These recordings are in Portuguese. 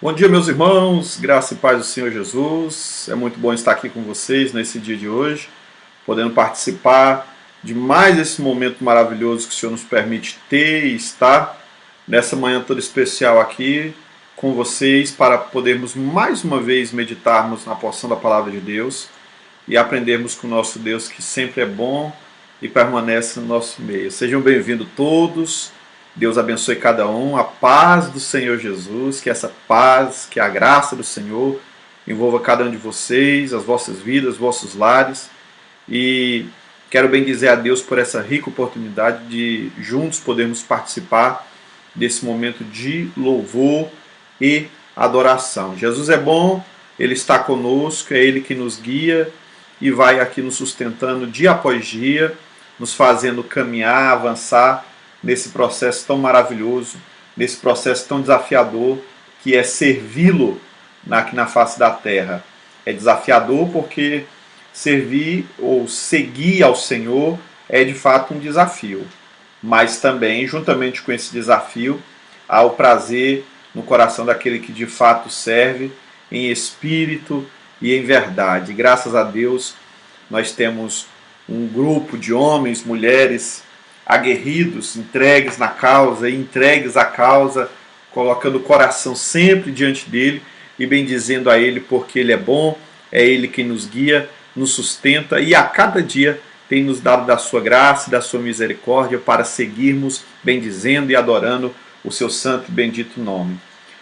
Bom dia, meus irmãos, graça e paz do Senhor Jesus. É muito bom estar aqui com vocês nesse dia de hoje, podendo participar de mais esse momento maravilhoso que o Senhor nos permite ter e estar nessa manhã toda especial aqui com vocês para podermos mais uma vez meditarmos na porção da palavra de Deus e aprendermos com o nosso Deus que sempre é bom e permanece no nosso meio. Sejam bem-vindos todos. Deus abençoe cada um, a paz do Senhor Jesus, que essa paz, que a graça do Senhor envolva cada um de vocês, as vossas vidas, os vossos lares. E quero bendizer a Deus por essa rica oportunidade de juntos podermos participar desse momento de louvor e adoração. Jesus é bom, Ele está conosco, é Ele que nos guia e vai aqui nos sustentando dia após dia, nos fazendo caminhar, avançar nesse processo tão maravilhoso, nesse processo tão desafiador, que é servi-lo aqui na face da terra. É desafiador porque servir ou seguir ao Senhor é de fato um desafio. Mas também, juntamente com esse desafio, há o prazer no coração daquele que de fato serve em espírito e em verdade. Graças a Deus, nós temos um grupo de homens, mulheres, aguerridos, entregues na causa e entregues à causa, colocando o coração sempre diante dele e bendizendo a ele porque ele é bom, é ele quem nos guia, nos sustenta e a cada dia tem nos dado da sua graça e da sua misericórdia para seguirmos bendizendo e adorando o seu santo e bendito nome.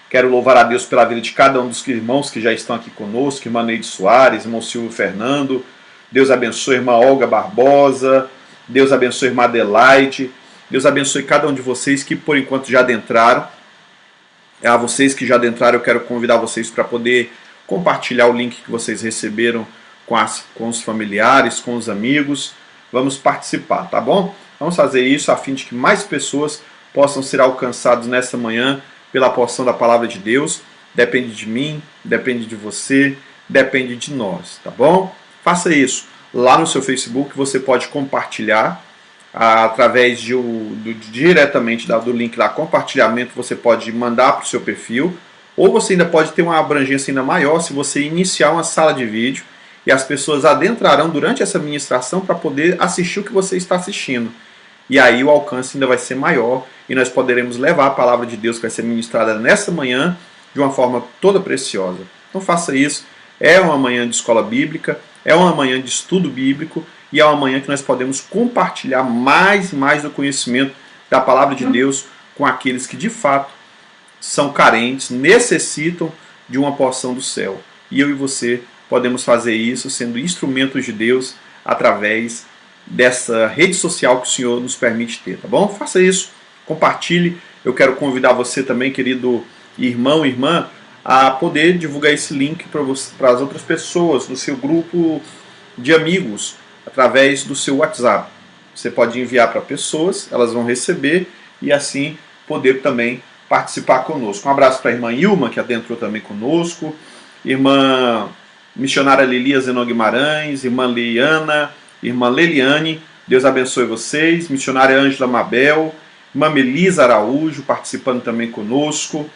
Quero louvar a Deus pela vida de cada um dos irmãos que já estão aqui conosco, irmã Neide Soares, irmão Silvio Fernando. Deus abençoe a irmã Olga Barbosa. Deus abençoe a irmã Adelaide. Deus abençoe cada um de vocês que por enquanto já adentraram. A vocês que já adentraram, eu quero convidar vocês para poder compartilhar o link que vocês receberam com os familiares, com os amigos. Vamos participar, tá bom? Vamos fazer isso a fim de que mais pessoas possam ser alcançadas nessa manhã pela porção da palavra de Deus. Depende de mim, depende de você, depende de nós, tá bom? Faça isso. Lá no seu Facebook você pode compartilhar através diretamente do link lá, compartilhamento, você pode mandar para o seu perfil, ou você ainda pode ter uma abrangência ainda maior se você iniciar uma sala de vídeo e as pessoas adentrarão durante essa ministração para poder assistir o que você está assistindo. E aí o alcance ainda vai ser maior e nós poderemos levar a palavra de Deus que vai ser ministrada nessa manhã de uma forma toda preciosa. Então faça isso. É uma manhã de escola bíblica, é uma manhã de estudo bíblico e é uma manhã que nós podemos compartilhar mais e mais do conhecimento da palavra de Deus com aqueles que de fato são carentes, necessitam de uma porção do céu. E eu e você podemos fazer isso sendo instrumentos de Deus através dessa rede social que o Senhor nos permite ter, tá bom? Faça isso, compartilhe. Eu quero convidar você também, querido irmão e irmã, a poder divulgar esse link para as outras pessoas no seu grupo de amigos, através do seu WhatsApp. Você pode enviar para pessoas, elas vão receber e assim poder também participar conosco. Um abraço para a irmã Ilma, que adentrou também conosco, irmã missionária Lilia Zenon Guimarães, irmã Liana, irmã Leliane, Deus abençoe vocês, missionária Ângela Mabel, irmã Melisa Araújo participando também conosco,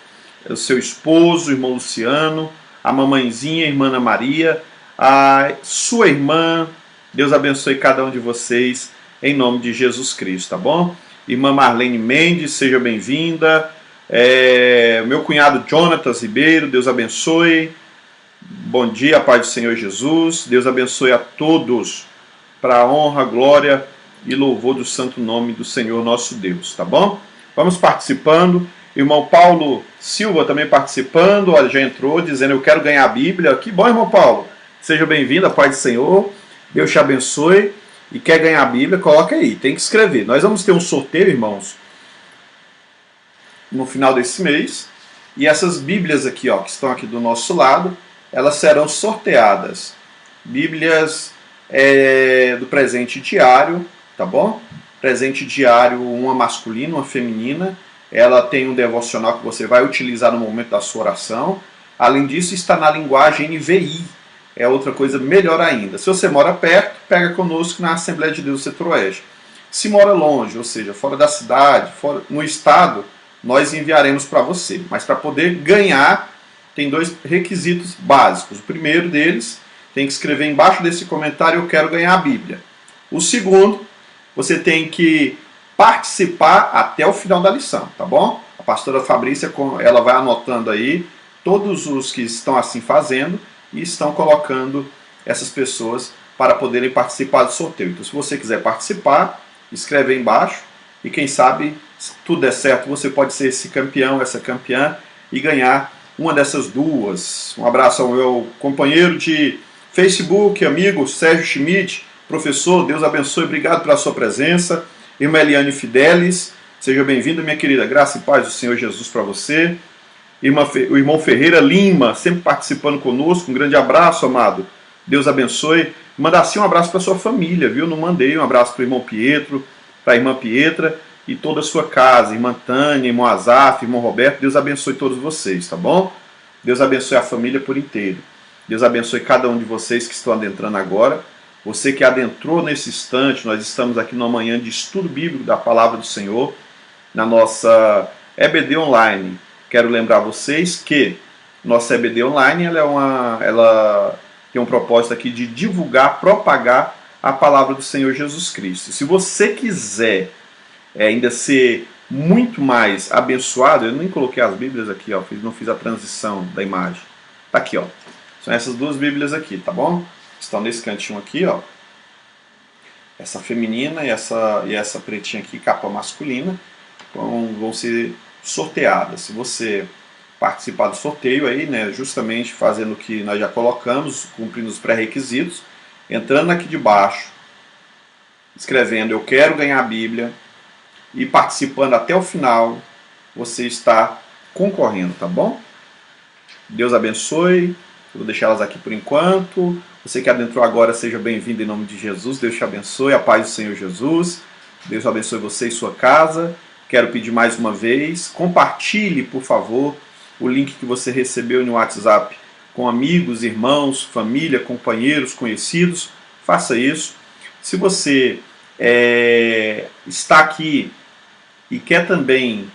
o seu esposo, o irmão Luciano, a mamãezinha, a irmã Ana Maria, a sua irmã. Deus abençoe cada um de vocês em nome de Jesus Cristo, tá bom? Irmã Marlene Mendes, seja bem-vinda. Meu cunhado Jonatas Ribeiro, Deus abençoe. Bom dia, paz do Senhor Jesus. Deus abençoe a todos para a honra, glória e louvor do santo nome do Senhor nosso Deus, tá bom? Vamos participando. Irmão Paulo Silva também participando, olha, já entrou dizendo eu quero ganhar a Bíblia. Que bom, irmão Paulo. Seja bem-vindo, a paz do Senhor. Deus te abençoe. E quer ganhar a Bíblia, coloca aí, tem que escrever. Nós vamos ter um sorteio, irmãos, no final desse mês. E essas Bíblias aqui, ó, que estão aqui do nosso lado, elas serão sorteadas. Bíblias do presente diário, tá bom? Presente diário, uma masculina, uma feminina. Ela tem um devocional que você vai utilizar no momento da sua oração. Além disso, está na linguagem NVI. É outra coisa melhor ainda. Se você mora perto, pega conosco na Assembleia de Deus do Setor Oeste. Se mora longe, ou seja, fora da cidade, no estado, nós enviaremos para você. Mas para poder ganhar tem 2 requisitos básicos. O primeiro deles, tem que escrever embaixo desse comentário: eu quero ganhar a Bíblia. O segundo, você tem que participar até o final da lição, tá bom? A pastora Fabrícia, ela vai anotando aí todos os que estão assim fazendo e estão colocando essas pessoas para poderem participar do sorteio. Então, se você quiser participar, escreve aí embaixo e quem sabe, se tudo der certo, você pode ser esse campeão, essa campeã e ganhar uma dessas duas. Um abraço ao meu companheiro de Facebook, amigo Sérgio Schmidt, professor, Deus abençoe, obrigado pela sua presença. Irmã Eliane Fidelis, seja bem-vinda, minha querida, graça e paz do Senhor Jesus para você. O irmão Ferreira Lima, sempre participando conosco, um grande abraço, amado, Deus abençoe. Manda assim um abraço para sua família, viu? Não mandei um abraço para o irmão Pietro, para a irmã Pietra e toda a sua casa, irmã Tânia, irmão Azaf, irmão Roberto, Deus abençoe todos vocês, tá bom? Deus abençoe a família por inteiro. Deus abençoe cada um de vocês que estão adentrando agora. Você que adentrou nesse instante, nós estamos aqui numa manhã de estudo bíblico da Palavra do Senhor, na nossa EBD Online. Quero lembrar vocês que nossa EBD Online ela tem um propósito aqui de divulgar, propagar a Palavra do Senhor Jesus Cristo. Se você quiser ainda ser muito mais abençoado, eu nem coloquei as Bíblias aqui, ó, não fiz a transição da imagem. Tá aqui, ó. São essas 2 Bíblias aqui, tá bom? Estão nesse cantinho aqui, ó. Essa feminina e essa pretinha aqui, capa masculina, vão ser sorteadas. Se você participar do sorteio aí, né, justamente fazendo o que nós já colocamos, cumprindo os pré-requisitos, entrando aqui de baixo, escrevendo eu quero ganhar a Bíblia e participando até o final, você está concorrendo, tá bom? Deus abençoe. Eu vou deixar elas aqui por enquanto. Você que adentrou agora, seja bem-vindo em nome de Jesus. Deus te abençoe, a paz do Senhor Jesus. Deus abençoe você e sua casa. Quero pedir mais uma vez, compartilhe, por favor, o link que você recebeu no WhatsApp com amigos, irmãos, família, companheiros, conhecidos. Faça isso. Se você está aqui e quer também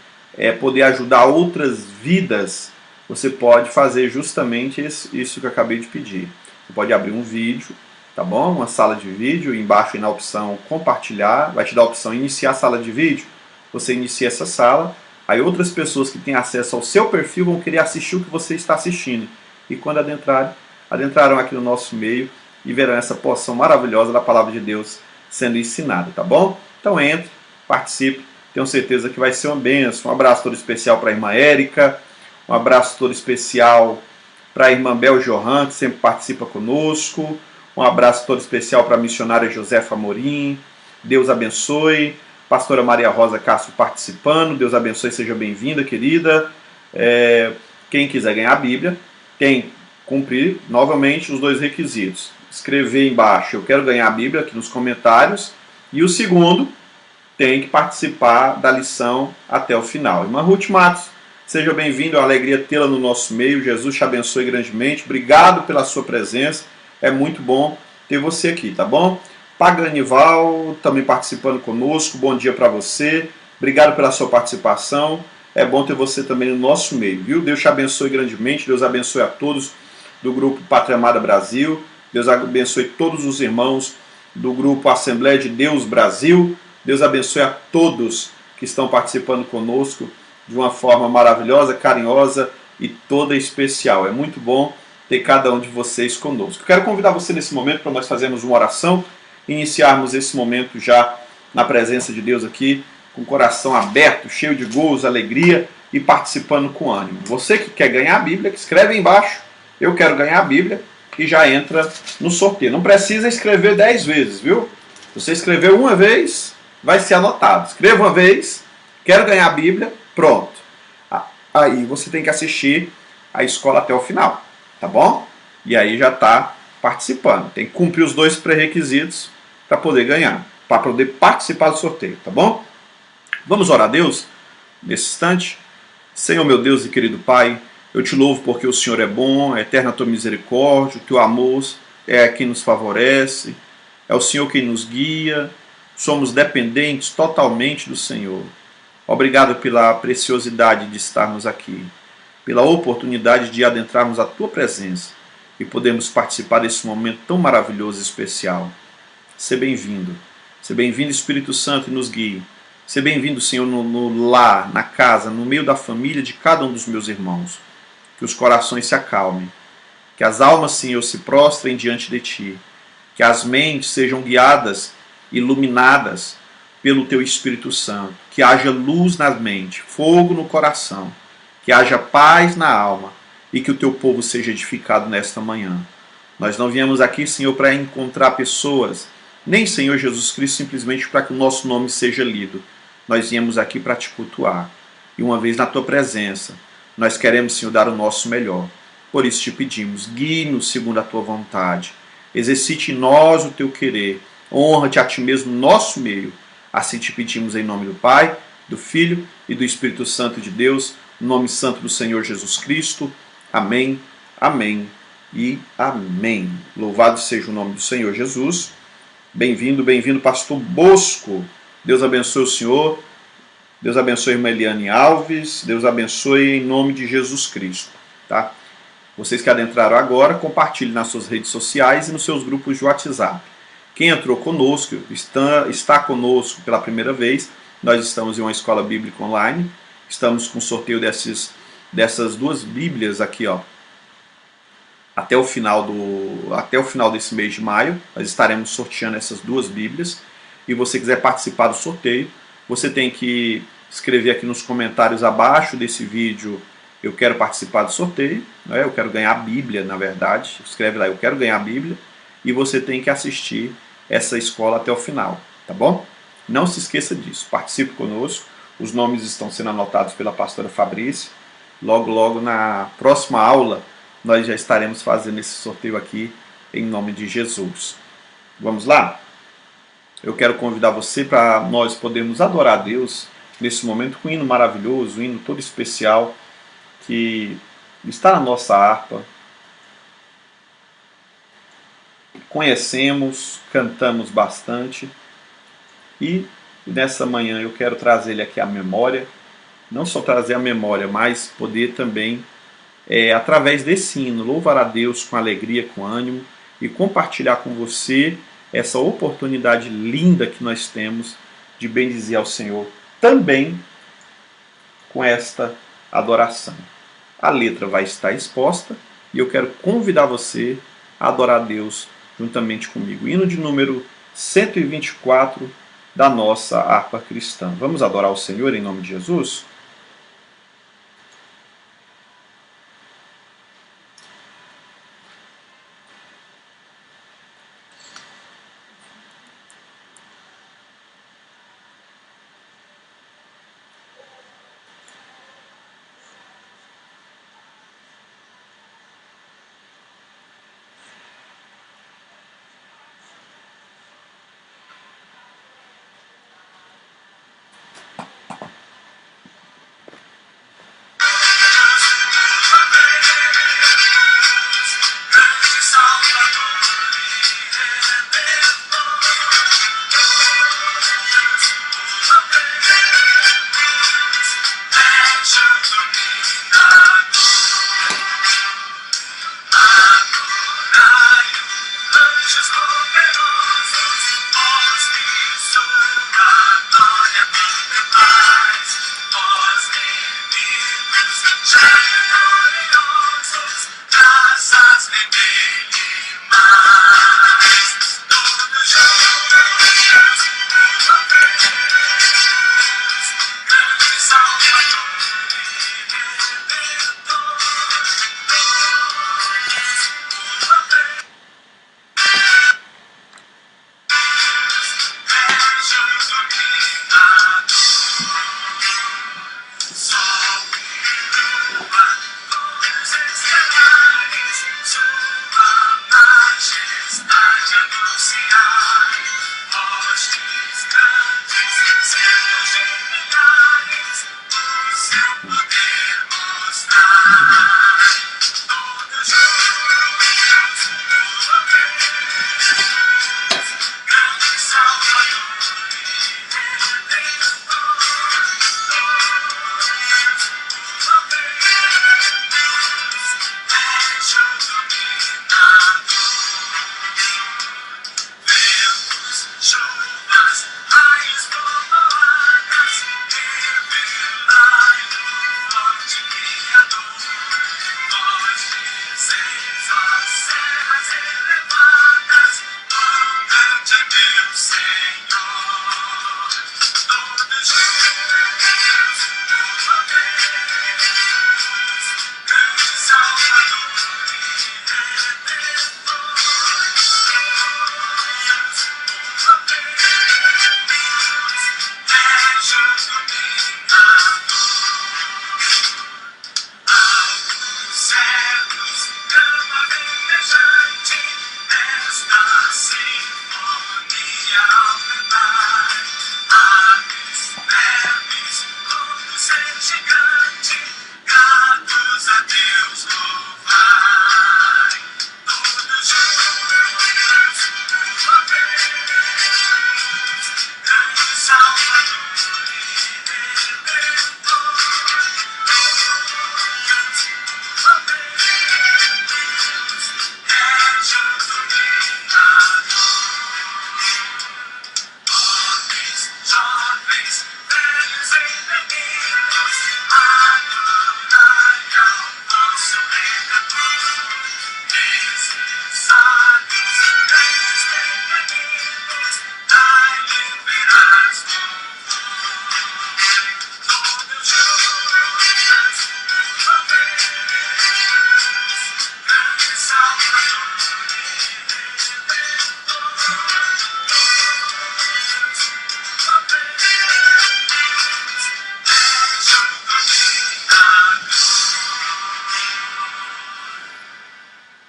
poder ajudar outras vidas, você pode fazer justamente isso que eu acabei de pedir. Você pode abrir um vídeo, tá bom? Uma sala de vídeo, e embaixo na opção compartilhar, vai te dar a opção iniciar sala de vídeo. Você inicia essa sala, aí outras pessoas que têm acesso ao seu perfil vão querer assistir o que você está assistindo. E quando adentrarão aqui no nosso meio e verão essa porção maravilhosa da Palavra de Deus sendo ensinada, tá bom? Então entre, participe, tenho certeza que vai ser uma bênção. Um abraço todo especial para a irmã Érica, um abraço todo especial para a irmã Bel Johan, que sempre participa conosco, um abraço todo especial para a missionária Josefa Amorim, Deus abençoe. Pastora Maria Rosa Castro participando, Deus abençoe, seja bem-vinda, querida. Quem quiser ganhar a Bíblia, tem que cumprir novamente os 2 requisitos. Escrever embaixo, eu quero ganhar a Bíblia, aqui nos comentários. E o segundo, tem que participar da lição até o final. Irmã Ruth Matos, seja bem-vindo, é uma alegria tê-la no nosso meio. Jesus te abençoe grandemente. Obrigado pela sua presença. É muito bom ter você aqui, tá bom? Paganival também participando conosco, bom dia para você, obrigado pela sua participação, é bom ter você também no nosso meio, viu? Deus te abençoe grandemente, Deus abençoe a todos do grupo Pátria Amada Brasil, Deus abençoe todos os irmãos do grupo Assembleia de Deus Brasil, Deus abençoe a todos que estão participando conosco de uma forma maravilhosa, carinhosa e toda especial. É muito bom ter cada um de vocês conosco. Eu quero convidar você nesse momento para nós fazermos uma oração, iniciarmos esse momento já na presença de Deus aqui, com o coração aberto, cheio de gozo, alegria e participando com ânimo. Você que quer ganhar a Bíblia, escreve aí embaixo, eu quero ganhar a Bíblia, e já entra no sorteio. Não precisa escrever 10 vezes, viu? Se você escreveu uma vez, vai ser anotado. Escreva uma vez, quero ganhar a Bíblia, pronto. Aí você tem que assistir a escola até o final, tá bom? E aí já está participando. Tem que cumprir os 2 pré-requisitos para poder ganhar, para poder participar do sorteio, tá bom? Vamos orar a Deus nesse instante? Senhor meu Deus e querido Pai, eu te louvo porque o Senhor é bom, é eterna a tua misericórdia, o teu amor é quem nos favorece, é o Senhor quem nos guia, somos dependentes totalmente do Senhor. Obrigado pela preciosidade de estarmos aqui. pela oportunidade de adentrarmos a Tua presença e podermos participar desse momento tão maravilhoso e especial. Seja bem-vindo. Seja bem-vindo, Espírito Santo, e nos guie. Seja bem-vindo, Senhor, no lar, na casa, no meio da família de cada um dos meus irmãos. Que os corações se acalmem. Que as almas, Senhor, se prostrem diante de Ti. Que as mentes sejam guiadas, iluminadas pelo Teu Espírito Santo. Que haja luz na mente, fogo no coração. Que haja paz na alma e que o Teu povo seja edificado nesta manhã. Nós não viemos aqui, Senhor, para encontrar pessoas, nem, Senhor Jesus Cristo, simplesmente para que o nosso nome seja lido. Nós viemos aqui para Te cultuar. E uma vez na Tua presença, nós queremos, Senhor, dar o nosso melhor. Por isso te pedimos, guie-nos segundo a Tua vontade. Exercite em nós o Teu querer. Honra-te a Ti mesmo no nosso meio. Assim te pedimos em nome do Pai, do Filho e do Espírito Santo de Deus, no nome santo do Senhor Jesus Cristo. Amém, amém e amém. Louvado seja o nome do Senhor Jesus. Bem-vindo, bem-vindo, pastor Bosco. Deus abençoe o senhor. Deus abençoe a irmã Eliane Alves. Deus abençoe em nome de Jesus Cristo. Tá? Vocês que adentraram agora, compartilhem nas suas redes sociais e nos seus grupos de WhatsApp. Quem entrou conosco, está conosco pela primeira vez, nós estamos em uma escola bíblica online. Estamos com o sorteio dessas duas Bíblias aqui, ó. Até o final desse mês de maio, nós estaremos sorteando essas duas Bíblias. E você quiser participar do sorteio, você tem que escrever aqui nos comentários abaixo desse vídeo: eu quero participar do sorteio, né? Eu quero ganhar a Bíblia, na verdade. Escreve lá: eu quero ganhar a Bíblia. E você tem que assistir essa escola até o final, tá bom? Não se esqueça disso, participe conosco. Os nomes estão sendo anotados pela pastora Fabrícia. Logo, logo na próxima aula, nós já estaremos fazendo esse sorteio aqui em nome de Jesus. Vamos lá? Eu quero convidar você para nós podermos adorar a Deus nesse momento com um hino maravilhoso, um hino todo especial que está na nossa harpa. Conhecemos, cantamos bastante e nessa manhã eu quero trazer ele aqui à memória. Não só trazer a memória, mas poder também, através desse hino, louvar a Deus com alegria, com ânimo e compartilhar com você essa oportunidade linda que nós temos de bendizer ao Senhor também com esta adoração. A letra vai estar exposta e eu quero convidar você a adorar a Deus juntamente comigo. Hino de número 124 da nossa harpa cristã. Vamos adorar o Senhor em nome de Jesus?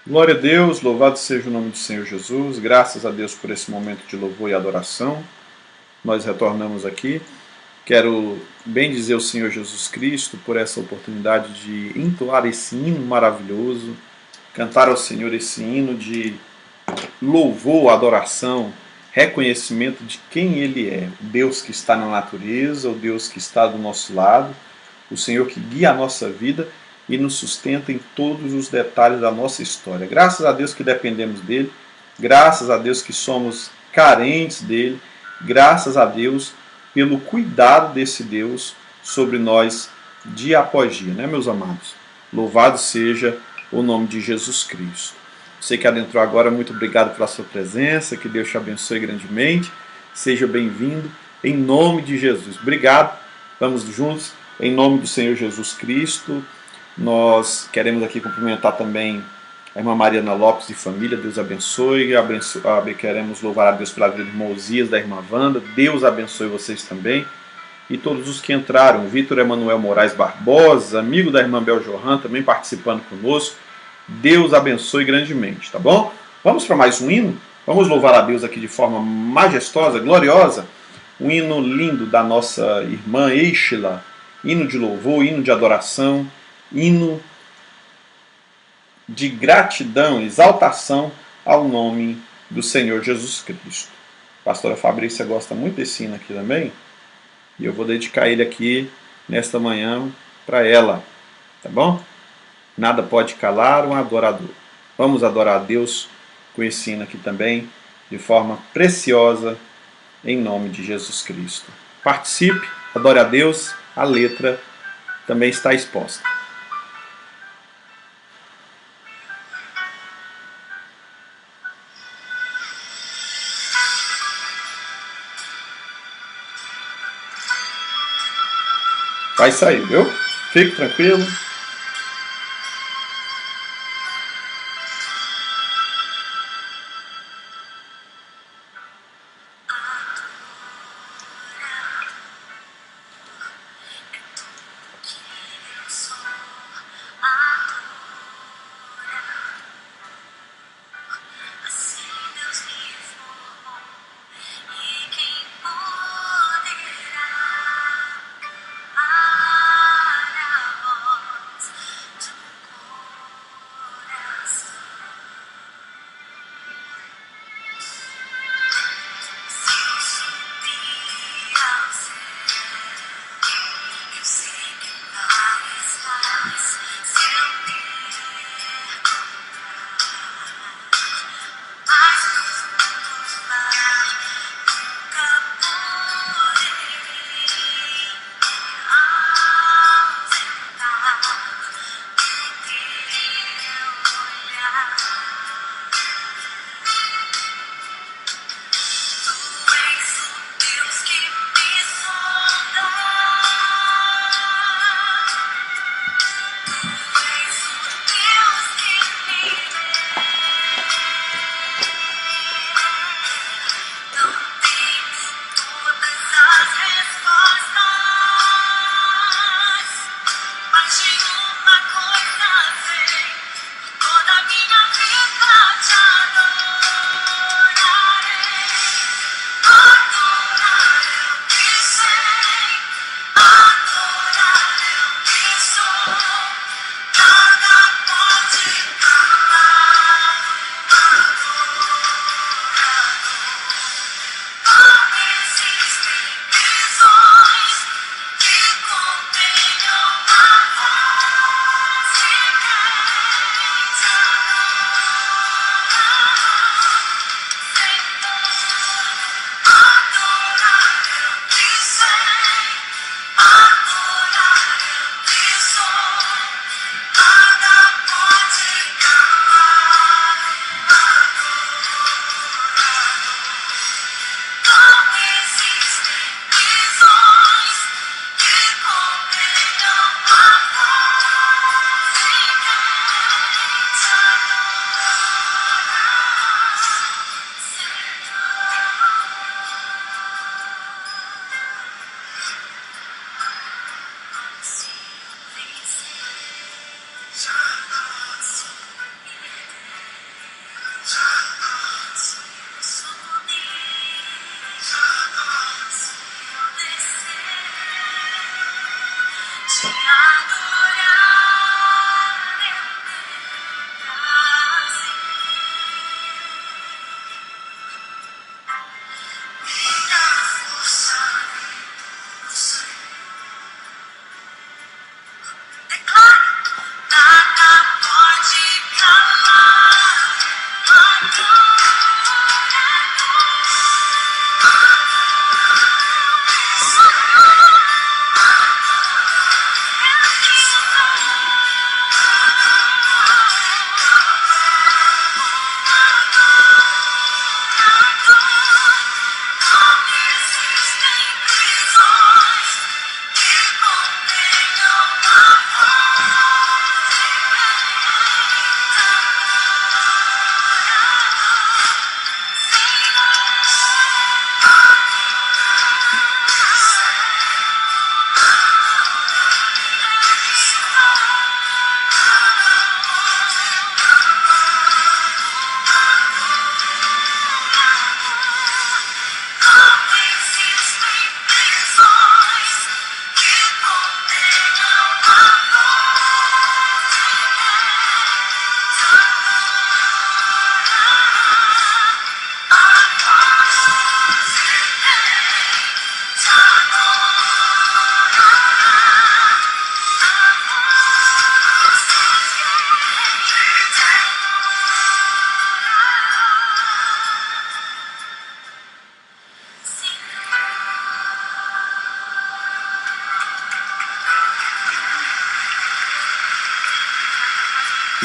Glória a Deus, louvado seja o nome do Senhor Jesus. Graças a Deus por esse momento de louvor e adoração. Nós retornamos aqui. Quero bem dizer ao Senhor Jesus Cristo por essa oportunidade de entoar esse hino maravilhoso, cantar ao Senhor esse hino de louvor, adoração, reconhecimento de quem Ele é. O Deus que está na natureza, o Deus que está do nosso lado, o Senhor que guia a nossa vida e nos sustenta em todos os detalhes da nossa história. Graças a Deus que dependemos dele, graças a Deus que somos carentes dele, graças a Deus pelo cuidado desse Deus sobre nós dia após dia, né, meus amados? Louvado seja o nome de Jesus Cristo. Você que adentrou agora, muito obrigado pela sua presença, que Deus te abençoe grandemente. Seja bem-vindo, em nome de Jesus. Obrigado, vamos juntos, em nome do Senhor Jesus Cristo. Nós queremos aqui cumprimentar também a irmã Mariana Lopes de família, Deus abençoe. Queremos louvar a Deus pela vida do irmão Osias, da irmã Wanda, Deus abençoe vocês também. E todos os que entraram, Vitor Emanuel Moraes Barbosa, amigo da irmã Bel Johan, também participando conosco. Deus abençoe grandemente, tá bom? Vamos para mais um hino? Vamos louvar a Deus aqui de forma majestosa, gloriosa. Um hino lindo da nossa irmã Eixila, hino de louvor, hino de adoração, hino de gratidão, exaltação ao nome do Senhor Jesus Cristo. A pastora Fabrícia gosta muito desse hino aqui também, e eu vou dedicar ele aqui nesta manhã para ela, tá bom? Nada pode calar um adorador. Vamos adorar a Deus com esse hino aqui também, de forma preciosa, em nome de Jesus Cristo. Participe, adore a Deus, a letra também está exposta. Vai sair, viu? Fique tranquilo.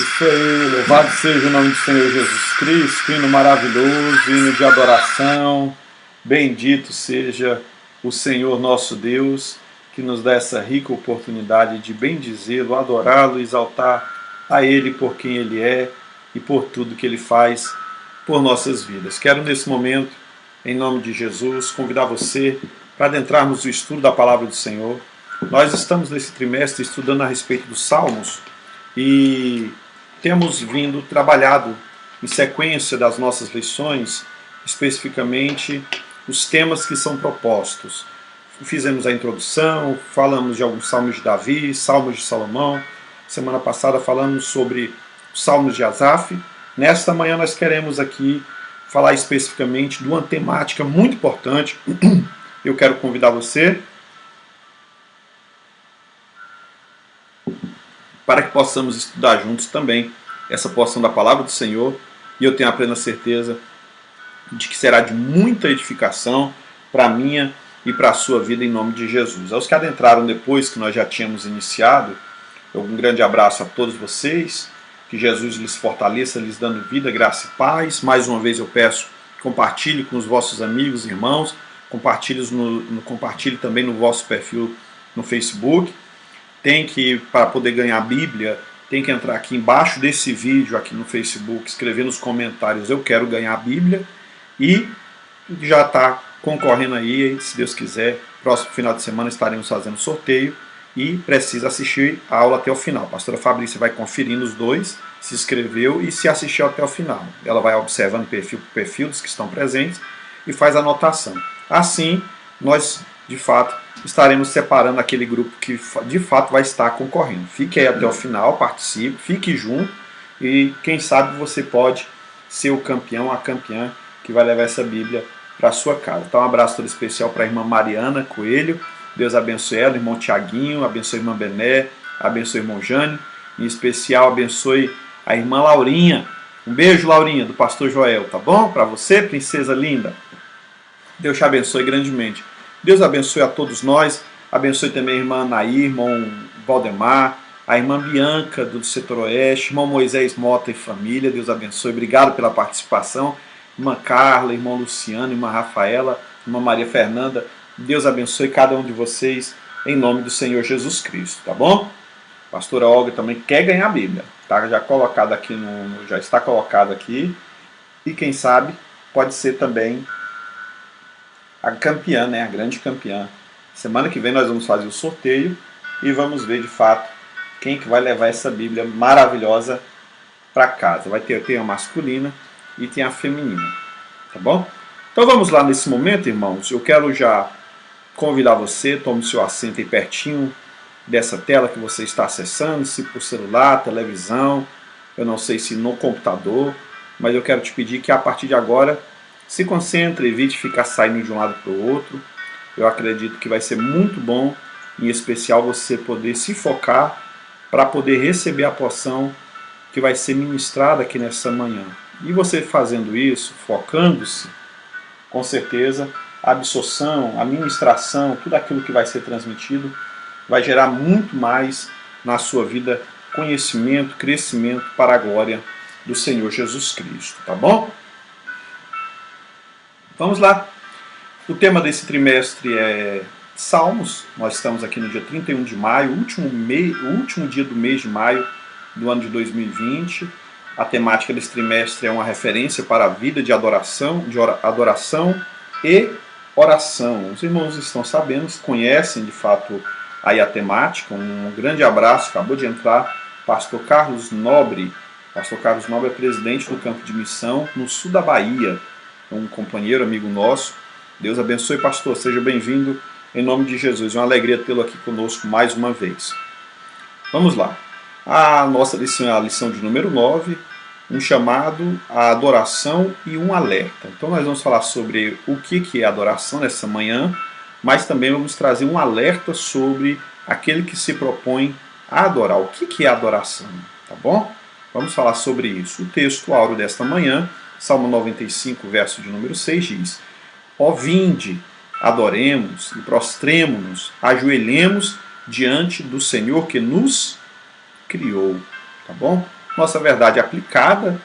Isso aí, louvado seja o nome do Senhor Jesus Cristo, hino maravilhoso, hino de adoração. Bendito seja o Senhor nosso Deus, que nos dá essa rica oportunidade de bendizê-lo, adorá-lo, exaltar a Ele por quem Ele é e por tudo que Ele faz por nossas vidas. Quero nesse momento, em nome de Jesus, convidar você para adentrarmos no estudo da Palavra do Senhor. Nós estamos nesse trimestre estudando a respeito dos Salmos e temos vindo trabalhado em sequência das nossas lições, especificamente os temas que são propostos. Fizemos a introdução, falamos de alguns salmos de Davi, salmos de Salomão. Semana passada falamos sobre os salmos de Asaf. Nesta manhã nós queremos aqui falar especificamente de uma temática muito importante. Eu quero convidar você para que possamos estudar juntos também essa porção da Palavra do Senhor, e eu tenho a plena certeza de que será de muita edificação para a minha e para a sua vida, em nome de Jesus. Aos que adentraram depois que nós já tínhamos iniciado, um grande abraço a todos vocês, que Jesus lhes fortaleça, lhes dando vida, graça e paz. Mais uma vez eu peço, compartilhe com os vossos amigos e irmãos, compartilhe também no vosso perfil no Facebook. Tem que, para poder ganhar a Bíblia, tem que entrar aqui embaixo desse vídeo, aqui no Facebook, escrever nos comentários: eu quero ganhar a Bíblia, e já está concorrendo aí, se Deus quiser, próximo final de semana estaremos fazendo sorteio, e precisa assistir a aula até o final. A pastora Fabrícia vai conferindo os dois, se inscreveu e se assistiu até o final. Ela vai observando perfil por perfil dos que estão presentes e faz anotação. Assim, nós, de fato, estaremos separando aquele grupo que de fato vai estar concorrendo. Fique aí até o final, participe, fique junto, e quem sabe você pode ser o campeão, a campeã que vai levar essa Bíblia para a sua casa. Então um abraço todo especial para a irmã Mariana Coelho, Deus abençoe ela, irmão Tiaguinho, abençoe a irmã Bené, abençoe o irmão Jânio, em especial abençoe a irmã Laurinha. Um beijo, Laurinha, do pastor Joel, tá bom? Para você, princesa linda. Deus te abençoe grandemente. Deus abençoe a todos nós, abençoe também a irmã Anaí, irmão Valdemar, a irmã Bianca do setor oeste, irmão Moisés Mota e família, Deus abençoe, obrigado pela participação, irmã Carla, irmão Luciano, irmã Rafaela, irmã Maria Fernanda, Deus abençoe cada um de vocês, em nome do Senhor Jesus Cristo, tá bom? Pastora Olga também quer ganhar a Bíblia, tá? Já colocado aqui já está colocado aqui, e quem sabe pode ser também a campeã, né? A grande campeã. Semana que vem nós vamos fazer o sorteio e vamos ver de fato quem que vai levar essa Bíblia maravilhosa para casa. Vai ter a masculina e tem a feminina, tá bom? Então vamos lá nesse momento, irmãos. Eu quero já convidar você, tome seu assento aí pertinho dessa tela que você está acessando, se por celular, televisão, eu não sei se no computador, mas eu quero te pedir que a partir de agora se concentre, evite ficar saindo de um lado para o outro. Eu acredito que vai ser muito bom, em especial você poder se focar para poder receber a porção que vai ser ministrada aqui nessa manhã. E você fazendo isso, focando-se, com certeza a absorção, a ministração, tudo aquilo que vai ser transmitido vai gerar muito mais na sua vida conhecimento, crescimento para a glória do Senhor Jesus Cristo, tá bom? Vamos lá. O tema desse trimestre é Salmos. Nós estamos aqui no dia 31 de maio, o último dia do mês de maio do ano de 2020. A temática desse trimestre é uma referência para a vida de adoração e oração. Os irmãos estão sabendo, conhecem de fato aí a temática. Um grande abraço, acabou de entrar pastor Carlos Nobre. Pastor Carlos Nobre é presidente do campo de missão no sul da Bahia. Um companheiro, amigo nosso. Deus abençoe, pastor. Seja bem-vindo em nome de Jesus. É uma alegria tê-lo aqui conosco mais uma vez. Vamos lá. A nossa lição é a lição de número 9, um chamado à adoração e um alerta. Então nós vamos falar sobre o que é adoração nessa manhã, mas também vamos trazer um alerta sobre aquele que se propõe a adorar. O que é adoração? Tá bom? Vamos falar sobre isso. O texto áureo desta manhã, Salmo 95, verso de número 6, diz: Ó vinde, adoremos e prostremo-nos, ajoelhemos diante do Senhor que nos criou. Tá bom? Nossa verdade aplicada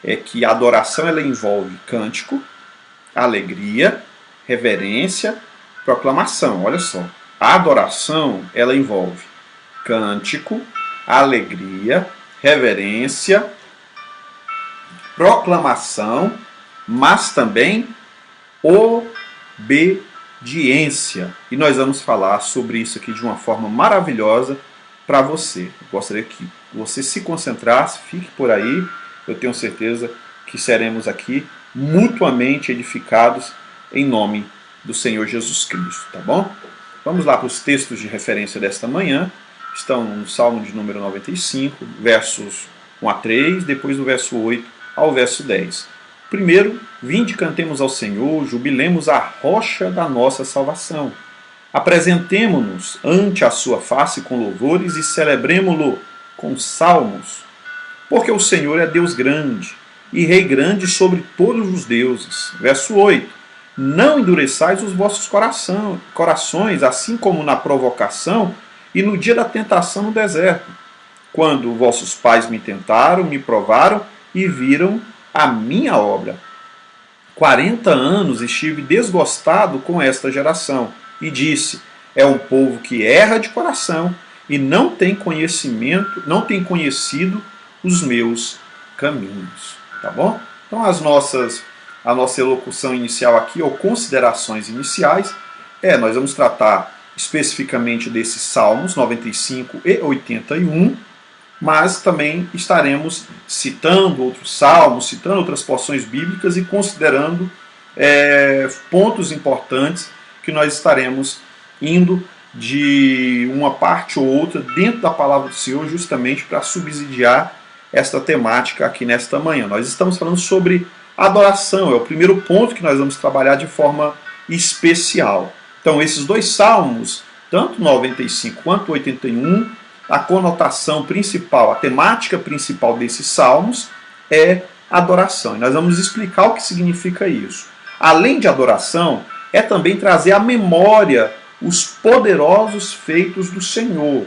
é que a adoração ela envolve cântico, alegria, reverência, proclamação. Olha só, a adoração ela envolve cântico, alegria, reverência, proclamação, mas também obediência. E nós vamos falar sobre isso aqui de uma forma maravilhosa para você. Eu gostaria que você se concentrasse, fique por aí. Eu tenho certeza que seremos aqui mutuamente edificados em nome do Senhor Jesus Cristo, tá bom? Vamos lá para os textos de referência desta manhã. Estão no Salmo de número 95, versos 1 a 3, depois do verso 8 ao verso 10. Primeiro, vinde cantemos ao Senhor, jubilemos a rocha da nossa salvação. Apresentemo-nos ante a sua face com louvores e celebremo-lo com salmos. Porque o Senhor é Deus grande e Rei grande sobre todos os deuses. Verso 8. Não endureçais os vossos corações, assim como na provocação e no dia da tentação no deserto, quando vossos pais me tentaram, me provaram e viram a minha obra. 40 anos estive desgostado com esta geração, e disse, é um povo que erra de coração e não tem conhecimento, não tem conhecido os meus caminhos. Tá bom? Então a nossa elocução inicial aqui, ou considerações iniciais, nós vamos tratar especificamente desses Salmos 95 e 81, mas também estaremos citando outros salmos, citando outras porções bíblicas e considerando pontos importantes que nós estaremos indo de uma parte ou outra dentro da palavra do Senhor, justamente para subsidiar esta temática aqui nesta manhã. Nós estamos falando sobre adoração, é o primeiro ponto que nós vamos trabalhar de forma especial. Então, esses dois salmos, tanto 95 quanto 81, a conotação principal, a temática principal desses salmos é adoração. E nós vamos explicar o que significa isso. Além de adoração, é também trazer à memória os poderosos feitos do Senhor.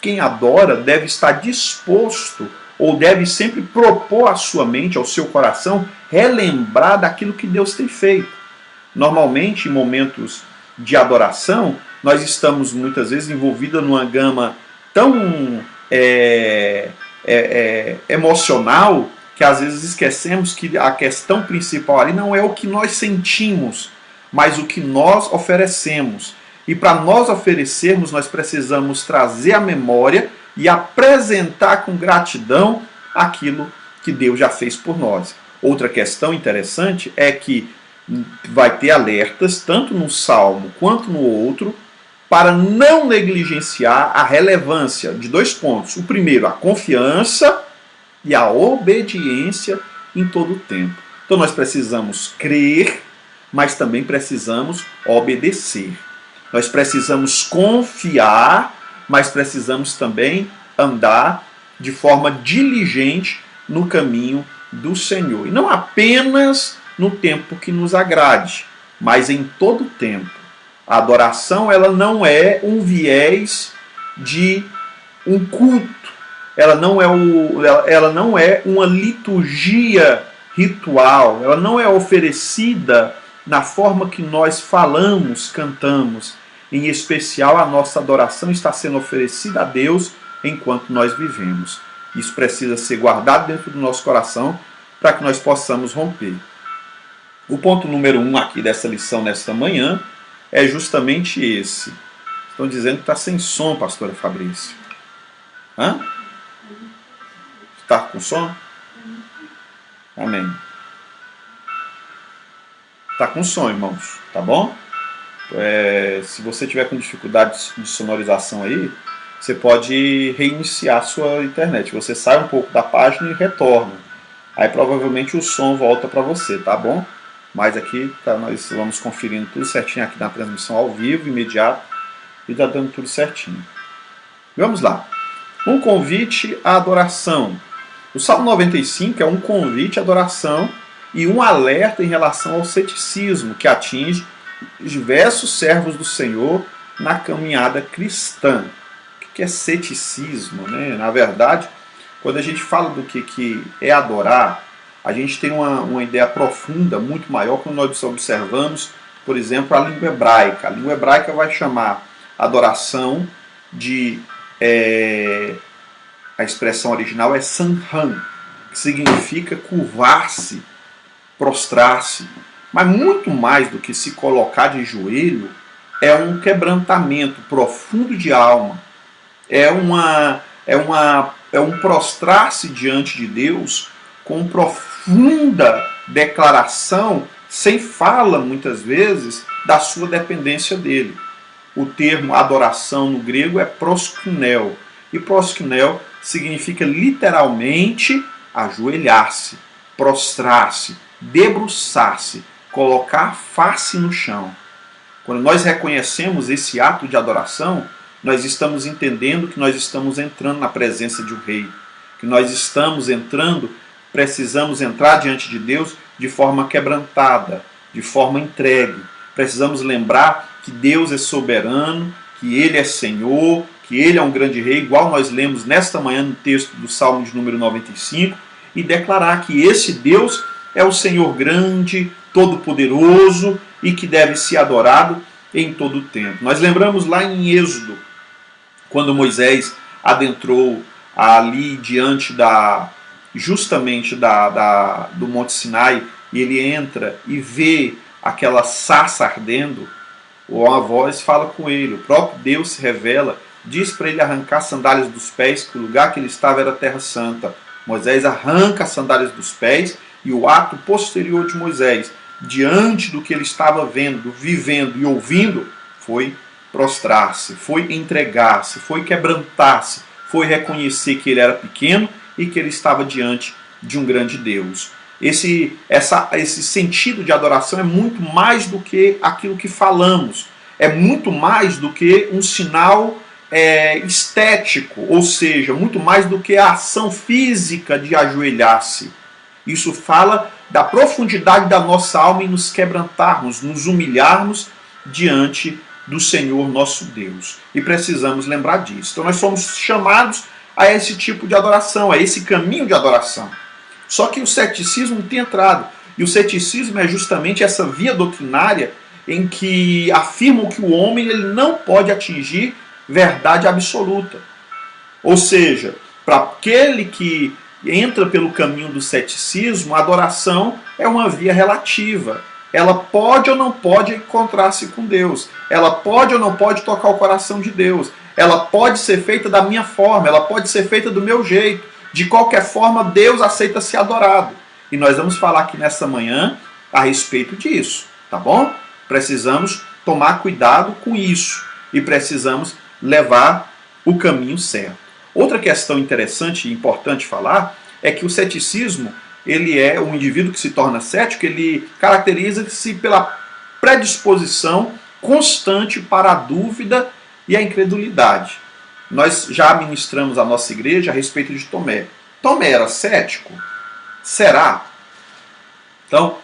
Quem adora deve estar disposto, ou deve sempre propor à sua mente, ao seu coração, relembrar daquilo que Deus tem feito. Normalmente, em momentos de adoração, nós estamos muitas vezes envolvidos numa gama tão emocional que às vezes esquecemos que a questão principal ali não é o que nós sentimos, mas o que nós oferecemos. E para nós oferecermos, nós precisamos trazer à memória e apresentar com gratidão aquilo que Deus já fez por nós. Outra questão interessante é que vai ter alertas, tanto num salmo quanto no outro, para não negligenciar a relevância de dois pontos. O primeiro, a confiança e a obediência em todo o tempo. Então nós precisamos crer, mas também precisamos obedecer. Nós precisamos confiar, mas precisamos também andar de forma diligente no caminho do Senhor. E não apenas no tempo que nos agrade, mas em todo o tempo. A adoração ela não é um viés de um culto, ela não é uma liturgia ritual, ela não é oferecida na forma que nós falamos, cantamos. Em especial, a nossa adoração está sendo oferecida a Deus enquanto nós vivemos. Isso precisa ser guardado dentro do nosso coração para que nós possamos romper. O ponto número 1 aqui dessa lição nesta manhã é justamente esse. Estão dizendo que está sem som, pastora Fabrício. Hã? Está com som? Amém. Está com som, irmãos. Tá bom? Se você tiver com dificuldade de sonorização aí, você pode reiniciar a sua internet. Você sai um pouco da página e retorna. Aí provavelmente o som volta para você, tá bom? Mas aqui nós vamos conferindo tudo certinho aqui na transmissão ao vivo, imediato, e está dando tudo certinho. Vamos lá. Um convite à adoração. O Salmo 95 é um convite à adoração e um alerta em relação ao ceticismo que atinge diversos servos do Senhor na caminhada cristã. O que é ceticismo, né? Na verdade, Quando a gente fala do que é adorar, a gente tem uma ideia profunda, muito maior, quando nós observamos, por exemplo, a língua hebraica. A língua hebraica vai chamar adoração de... a expressão original é sanhan, que significa curvar-se, prostrar-se. Mas muito mais do que se colocar de joelho, é um quebrantamento profundo de alma. É um prostrar-se diante de Deus com profunda declaração, sem fala muitas vezes, da sua dependência dele. O termo adoração no grego é proskuneo. E proskuneo significa literalmente ajoelhar-se, prostrar-se, debruçar-se, colocar a face no chão. Quando nós reconhecemos esse ato de adoração, nós estamos entendendo que nós estamos entrando na presença de um rei, que nós estamos entrando, precisamos entrar diante de Deus de forma quebrantada, de forma entregue. Precisamos lembrar que Deus é soberano, que Ele é Senhor, que Ele é um grande rei, igual nós lemos nesta manhã no texto do Salmo de número 95, e declarar que esse Deus é o Senhor grande, todo-poderoso e que deve ser adorado em todo o tempo. Nós lembramos lá em Êxodo, quando Moisés adentrou ali diante justamente do Monte Sinai, e ele entra e vê aquela sarça ardendo, uma voz fala com ele, o próprio Deus se revela, diz para ele arrancar as sandálias dos pés, que o lugar que ele estava era a Terra Santa. Moisés arranca as sandálias dos pés, e o ato posterior de Moisés, diante do que ele estava vendo, vivendo e ouvindo, foi prostrar-se, foi entregar-se, foi quebrantar-se, foi reconhecer que ele era pequeno e que ele estava diante de um grande Deus. Esse sentido de adoração é muito mais do que aquilo que falamos, é muito mais do que um sinal estético, ou seja, muito mais do que a ação física de ajoelhar-se. Isso fala da profundidade da nossa alma em nos quebrantarmos, nos humilharmos diante do Senhor nosso Deus. E precisamos lembrar disso. Então nós somos chamados a esse tipo de adoração, a esse caminho de adoração. Só que o ceticismo tem entrado. E o ceticismo é justamente essa via doutrinária em que afirmam que o homem ele não pode atingir verdade absoluta. Ou seja, para aquele que entra pelo caminho do ceticismo, a adoração é uma via relativa. Ela pode ou não pode encontrar-se com Deus. Ela pode ou não pode tocar o coração de Deus. Ela pode ser feita da minha forma, ela pode ser feita do meu jeito. De qualquer forma, Deus aceita ser adorado. E nós vamos falar aqui nessa manhã a respeito disso, tá bom? Precisamos tomar cuidado com isso e precisamos levar o caminho certo. Outra questão interessante e importante falar é que o ceticismo, ele é um indivíduo que se torna cético, ele caracteriza-se pela predisposição constante para a dúvida e a incredulidade. Nós já ministramos a nossa igreja a respeito de Tomé. Tomé era cético? Será? Então,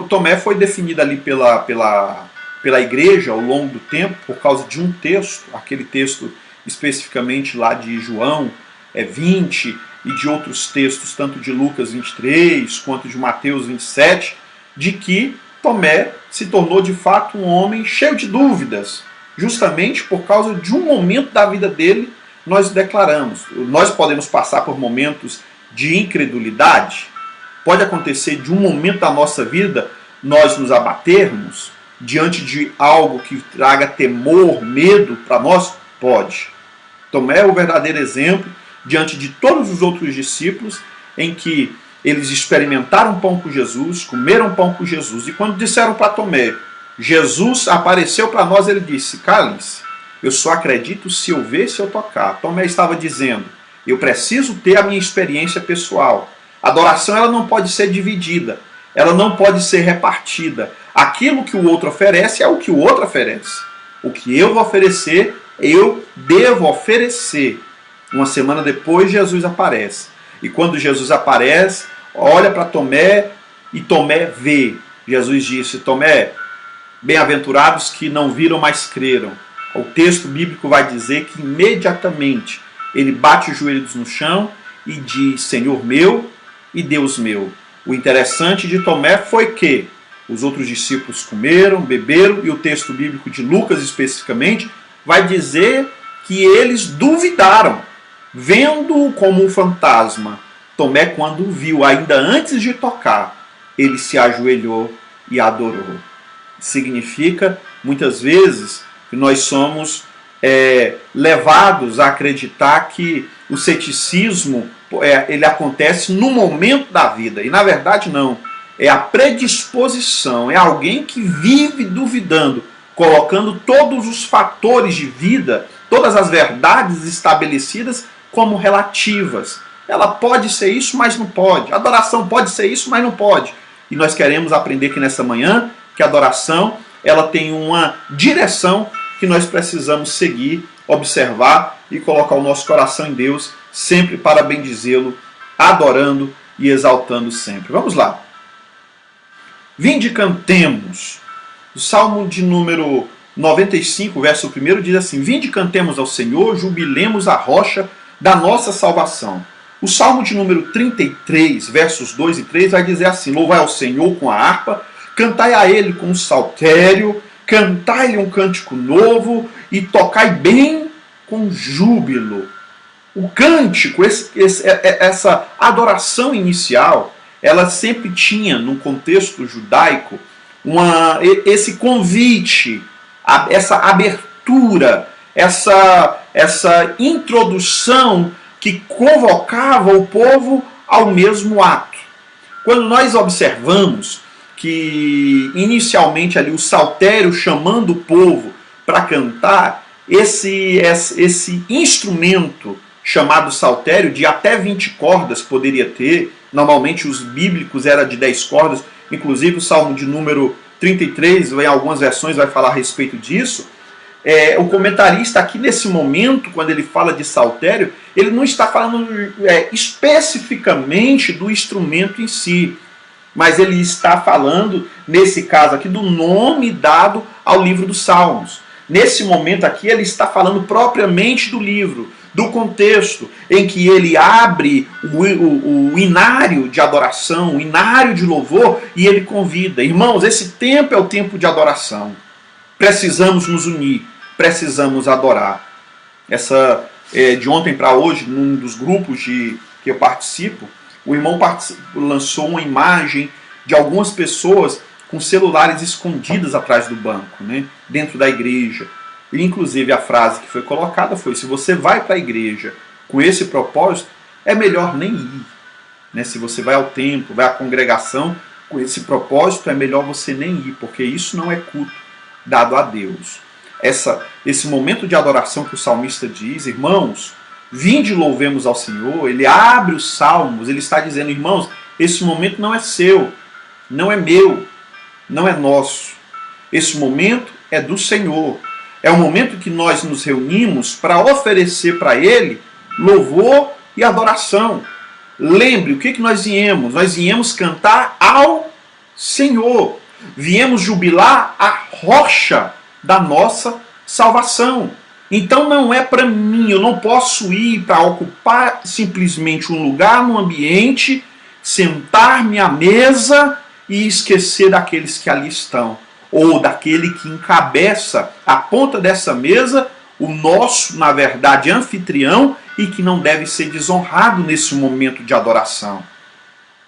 Tomé foi definido ali pela igreja ao longo do tempo por causa de um texto, aquele texto especificamente lá de João 20 e de outros textos, tanto de Lucas 23 quanto de Mateus 27, de que Tomé se tornou de fato um homem cheio de dúvidas, justamente por causa de um momento da vida dele. Nós declaramos, nós podemos passar por momentos de incredulidade, pode acontecer de um momento da nossa vida nós nos abatermos diante de algo que traga temor, medo para nós. Pode. Tomé é o verdadeiro exemplo diante de todos os outros discípulos em que eles experimentaram pão com Jesus, comeram pão com Jesus, e quando disseram para Tomé, Jesus apareceu para nós, ele disse, calem-se, eu só acredito se eu ver, se eu tocar. Tomé estava dizendo, eu preciso ter a minha experiência pessoal. A adoração ela não pode ser dividida, ela não pode ser repartida. Aquilo que o outro oferece é o que o outro oferece. O que eu vou oferecer, eu devo oferecer. Uma semana depois, Jesus aparece. E quando Jesus aparece, olha para Tomé e Tomé vê. Jesus disse, Tomé, bem-aventurados que não viram, mas creram. O texto bíblico vai dizer que imediatamente ele bate os joelhos no chão e diz: Senhor meu e Deus meu. O interessante de Tomé foi que os outros discípulos comeram, beberam, e o texto bíblico de Lucas especificamente vai dizer que eles duvidaram, vendo-o como um fantasma. Tomé, quando o viu, ainda antes de tocar, ele se ajoelhou e adorou. Significa, muitas vezes, que nós somos levados a acreditar que o ceticismo ele acontece no momento da vida. E na verdade não. É a predisposição, é alguém que vive duvidando, colocando todos os fatores de vida, todas as verdades estabelecidas como relativas. Ela pode ser isso, mas não pode. A adoração pode ser isso, mas não pode. E nós queremos aprender que nessa manhã, que a adoração ela tem uma direção que nós precisamos seguir, observar e colocar o nosso coração em Deus, sempre para bendizê-lo, adorando e exaltando sempre. Vamos lá. Vinde cantemos. O Salmo de número 95, verso 1 diz assim: Vinde cantemos ao Senhor, jubilemos a rocha da nossa salvação. O Salmo de número 33, versos 2 e 3 vai dizer assim: Louvai ao Senhor com a harpa, cantai a Ele com o saltério, cantai-lhe um cântico novo e tocai bem com júbilo. O cântico, essa adoração inicial, ela sempre tinha, no contexto judaico, esse convite, essa abertura, essa introdução que convocava o povo ao mesmo ato. Quando nós observamos que inicialmente ali o saltério chamando o povo para cantar, esse instrumento chamado saltério, de até 20 cordas poderia ter, normalmente os bíblicos era de 10 cordas, inclusive o Salmo de número 33, em algumas versões vai falar a respeito disso. O comentarista aqui nesse momento, quando ele fala de saltério, ele não está falando especificamente do instrumento em si, mas ele está falando, nesse caso aqui, do nome dado ao livro dos Salmos. Nesse momento aqui, ele está falando propriamente do livro, do contexto em que ele abre o inário de adoração, o inário de louvor, e ele convida. Irmãos, esse tempo é o tempo de adoração. Precisamos nos unir, precisamos adorar. De ontem para hoje, num dos grupos que eu participo, o irmão lançou uma imagem de algumas pessoas com celulares escondidas atrás do banco, né, dentro da igreja. E, inclusive, a frase que foi colocada foi: se você vai para a igreja com esse propósito, é melhor nem ir. Né? Se você vai ao templo, vai à congregação com esse propósito, é melhor você nem ir, porque isso não é culto dado a Deus. Esse momento de adoração que o salmista diz: irmãos, vinde e louvemos ao Senhor, ele abre os salmos, ele está dizendo: irmãos, esse momento não é seu, não é meu, não é nosso. Esse momento é do Senhor. É o momento que nós nos reunimos para oferecer para Ele louvor e adoração. Lembre, o que nós viemos? Nós viemos cantar ao Senhor. Viemos jubilar a rocha da nossa salvação. Então não é para mim, eu não posso ir para ocupar simplesmente um lugar no ambiente, sentar-me à mesa e esquecer daqueles que ali estão. Ou daquele que encabeça a ponta dessa mesa, o nosso, na verdade, anfitrião, e que não deve ser desonrado nesse momento de adoração.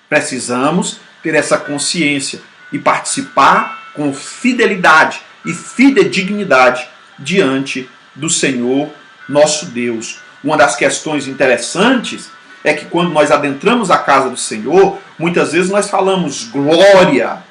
Precisamos ter essa consciência e participar com fidelidade e fidedignidade diante do Senhor, nosso Deus. Uma das questões interessantes é que quando nós adentramos a casa do Senhor, muitas vezes nós falamos glória.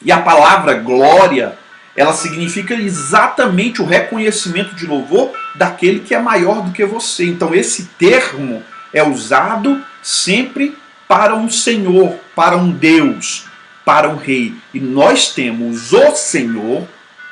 E a palavra glória, ela significa exatamente o reconhecimento de louvor daquele que é maior do que você. Então esse termo é usado sempre para um Senhor, para um Deus, para um Rei. E nós temos o Senhor,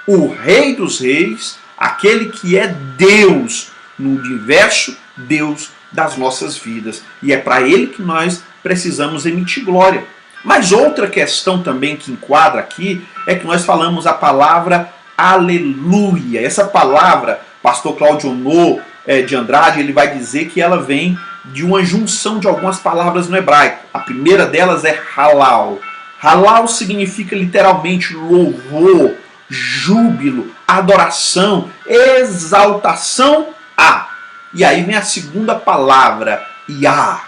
o Rei dos Reis, aquele que é Deus no universo, Deus das nossas vidas. E é para Ele que nós precisamos emitir glória. Mas outra questão também que enquadra aqui é que nós falamos a palavra aleluia. Essa palavra, pastor Claudio Honor de Andrade, ele vai dizer que ela vem de uma junção de algumas palavras no hebraico. A primeira delas é halal. Halal significa literalmente louvor, júbilo, adoração, exaltação a. E aí vem a segunda palavra, Yah.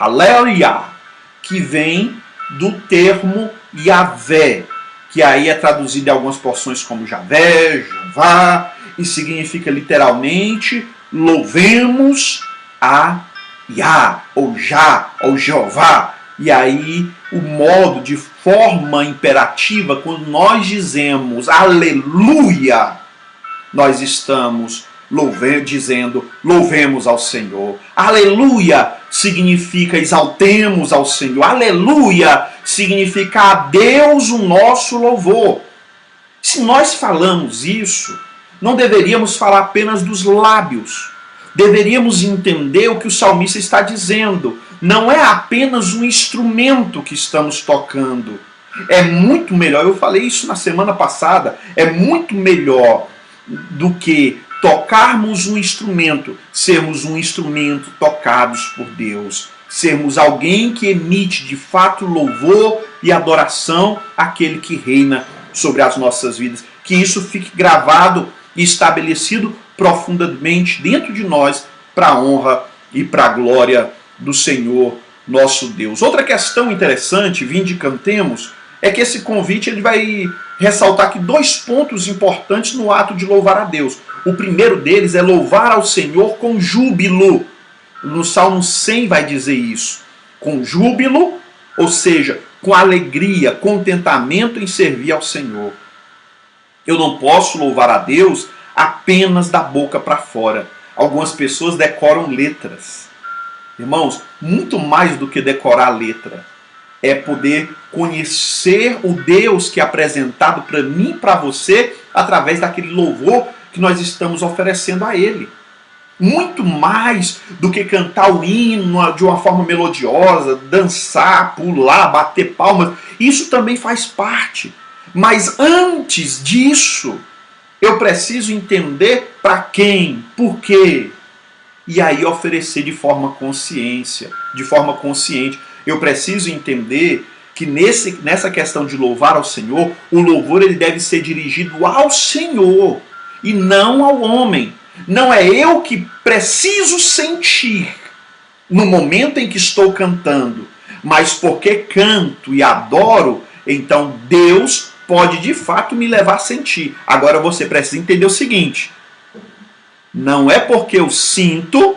Halel Yah, que vem do termo Yahvé, que aí é traduzido em algumas porções como Javé, Jeová, e significa literalmente louvemos a Yah, ou Já, ou Jeová. E aí o modo de forma imperativa, quando nós dizemos aleluia, nós estamos dizendo louvemos ao Senhor. Aleluia significa exaltemos ao Senhor. Aleluia significa a Deus o nosso louvor. Se nós falamos isso, não deveríamos falar apenas dos lábios. Deveríamos entender o que o salmista está dizendo. Não é apenas um instrumento que estamos tocando. É muito melhor, eu falei isso na semana passada, é muito melhor do que tocarmos um instrumento, sermos um instrumento tocados por Deus, sermos alguém que emite de fato louvor e adoração àquele que reina sobre as nossas vidas. Que isso fique gravado e estabelecido profundamente dentro de nós, para a honra e para a glória do Senhor nosso Deus. Outra questão interessante, vinde e cantemos, é que esse convite ele vai ressaltar aqui dois pontos importantes no ato de louvar a Deus. O primeiro deles é louvar ao Senhor com júbilo. No Salmo 100 vai dizer isso. Com júbilo, ou seja, com alegria, contentamento em servir ao Senhor. Eu não posso louvar a Deus apenas da boca para fora. Algumas pessoas decoram letras. Irmãos, muito mais do que decorar a letra, é poder conhecer o Deus que é apresentado para mim e para você através daquele louvor que nós estamos oferecendo a Ele. Muito mais do que cantar o hino de uma forma melodiosa, dançar, pular, bater palmas. Isso também faz parte. Mas antes disso, eu preciso entender para quem, por quê. E aí oferecer de forma consciente. Eu preciso entender que nessa questão de louvar ao Senhor, o louvor ele deve ser dirigido ao Senhor e não ao homem. Não é eu que preciso sentir no momento em que estou cantando, mas porque canto e adoro, então Deus pode de fato me levar a sentir. Agora você precisa entender o seguinte: não é porque eu sinto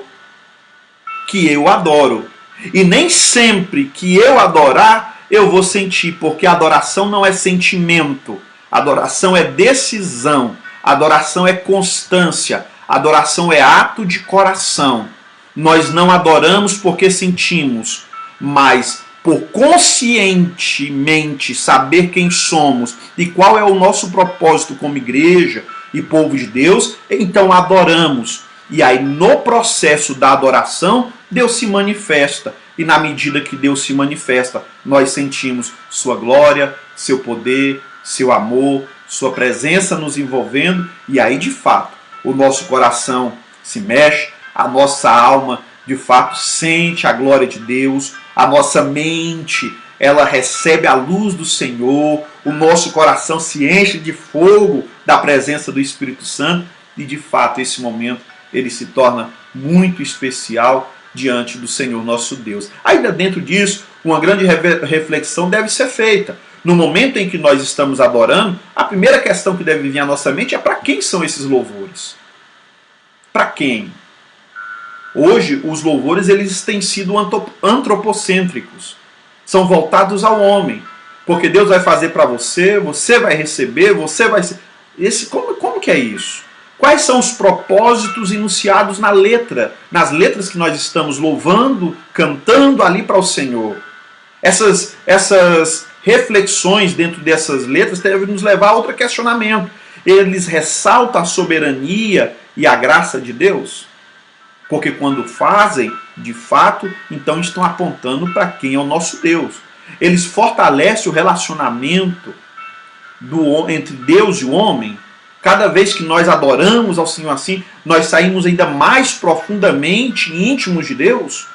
que eu adoro. E nem sempre que eu adorar, eu vou sentir, porque adoração não é sentimento. Adoração é decisão. Adoração é constância. Adoração é ato de coração. Nós não adoramos porque sentimos, mas por conscientemente saber quem somos e qual é o nosso propósito como igreja e povo de Deus, então adoramos. E aí no processo da adoração, Deus se manifesta. E na medida que Deus se manifesta, nós sentimos sua glória, seu poder, seu amor, sua presença nos envolvendo. E aí de fato, o nosso coração se mexe, a nossa alma de fato sente a glória de Deus, a nossa mente ela recebe a luz do Senhor, o nosso coração se enche de fogo da presença do Espírito Santo e de fato esse momento ele se torna muito especial diante do Senhor nosso Deus. Ainda dentro disso, uma grande reflexão deve ser feita. No momento em que nós estamos adorando, a primeira questão que deve vir à nossa mente é para quem são esses louvores? Para quem? Hoje, os louvores eles têm sido antropocêntricos. São voltados ao homem. Porque Deus vai fazer para você, você vai receber, você vai ser... Como que é isso? Quais são os propósitos enunciados na letra? Nas letras que nós estamos louvando, cantando ali para o Senhor. Essas reflexões dentro dessas letras devem nos levar a outro questionamento. Eles ressaltam a soberania e a graça de Deus? Porque quando fazem, de fato, então estão apontando para quem é o nosso Deus. Eles fortalecem o relacionamento entre Deus e o homem? Cada vez que nós adoramos ao Senhor assim, nós saímos ainda mais profundamente íntimos de Deus.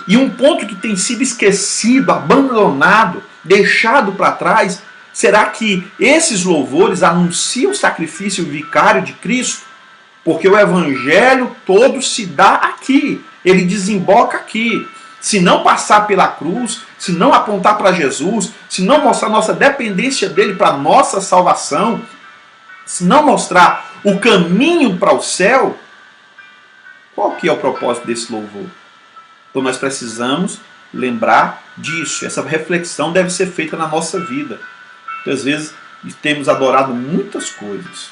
E um ponto que tem sido esquecido, abandonado, deixado para trás, será que esses louvores anunciam o sacrifício vicário de Cristo? Porque o evangelho todo se dá aqui, ele desemboca aqui. Se não passar pela cruz, se não apontar para Jesus, se não mostrar nossa dependência dele para a nossa salvação, se não mostrar o caminho para o céu, qual que é o propósito desse louvor? Então nós precisamos lembrar disso. Essa reflexão deve ser feita na nossa vida. Muitas vezes temos adorado muitas coisas.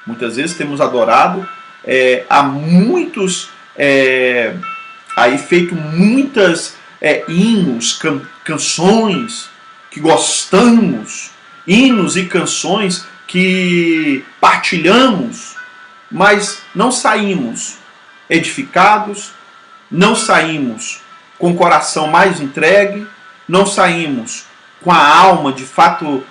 Muitas vezes temos adorado a muitos... aí feito muitas hinos, canções que gostamos, hinos e canções que partilhamos, mas não saímos edificados, não saímos com o coração mais entregue, não saímos com a alma de fato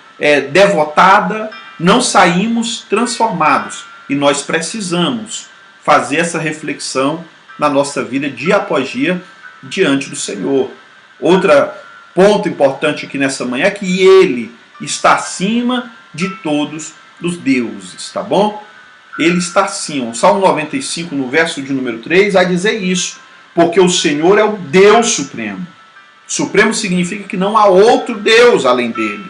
devotada, não saímos transformados. E nós precisamos fazer essa reflexão na nossa vida dia após dia diante do Senhor. Outro ponto importante aqui nessa manhã é que Ele está acima de todos os deuses, tá bom? Ele está acima. O Salmo 95, no verso de número 3, vai dizer isso, porque o Senhor é o Deus Supremo. Supremo significa que não há outro Deus além dele.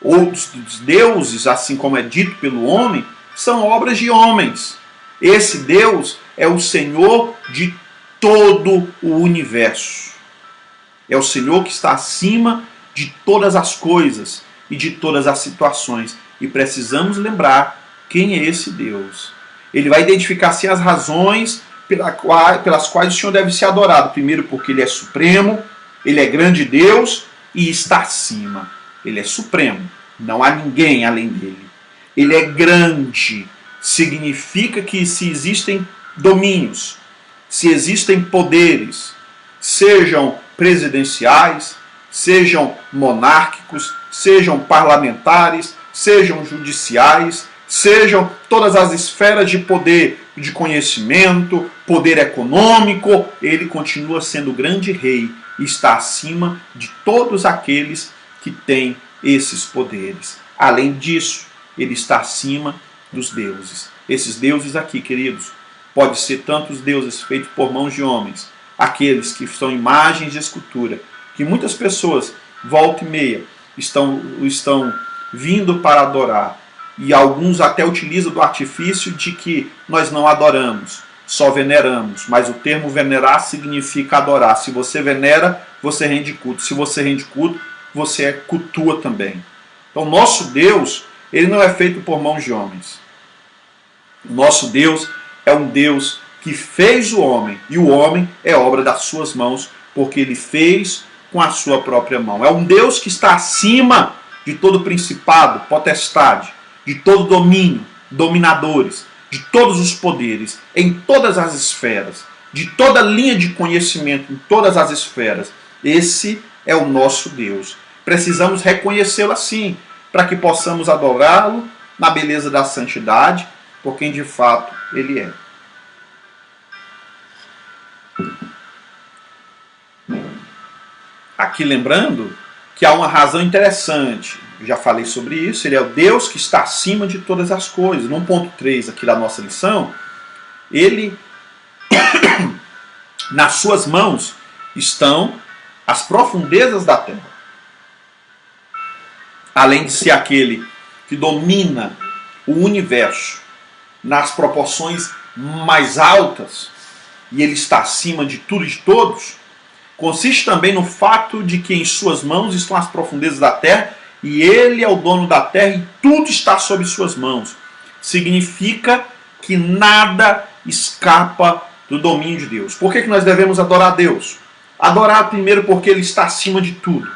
Outros deuses, assim como é dito pelo homem, são obras de homens. Esse Deus é o Senhor de todo o universo. É o Senhor que está acima de todas as coisas e de todas as situações. E precisamos lembrar quem é esse Deus. Ele vai identificar assim as razões pelas quais o Senhor deve ser adorado. Primeiro, porque Ele é supremo, Ele é grande Deus e está acima. Ele é supremo, não há ninguém além dele. Ele é grande, significa que se existem domínios, se existem poderes, sejam presidenciais, sejam monárquicos, sejam parlamentares, sejam judiciais, sejam todas as esferas de poder, de conhecimento, poder econômico, ele continua sendo o grande rei e está acima de todos aqueles que têm esses poderes. Além disso, ele está acima dos deuses. Esses deuses aqui, queridos, pode ser tantos deuses feitos por mãos de homens, aqueles que são imagens de escultura, que muitas pessoas, volta e meia, estão vindo para adorar. E alguns até utilizam do artifício de que nós não adoramos, só veneramos. Mas o termo venerar significa adorar. Se você venera, você rende culto. Se você rende culto, você cultua também. Então, nosso Deus, ele não é feito por mãos de homens. O nosso Deus é um Deus que fez o homem, e o homem é obra das suas mãos, porque ele fez com a sua própria mão. É um Deus que está acima de todo principado, potestade, de todo domínio, dominadores, de todos os poderes, em todas as esferas, de toda linha de conhecimento, em todas as esferas. Esse é o nosso Deus. Precisamos reconhecê-lo assim, para que possamos adorá-lo na beleza da santidade, por quem de fato ele é. Aqui lembrando que há uma razão interessante. Já falei sobre isso. Ele é o Deus que está acima de todas as coisas. No ponto 3 aqui da nossa lição, ele, nas suas mãos estão as profundezas da terra. Além de ser aquele que domina o universo nas proporções mais altas, e ele está acima de tudo e de todos, consiste também no fato de que em suas mãos estão as profundezas da terra, e ele é o dono da terra e tudo está sob suas mãos. Significa que nada escapa do domínio de Deus. Por que nós devemos adorar a Deus? Adorar primeiro porque ele está acima de tudo.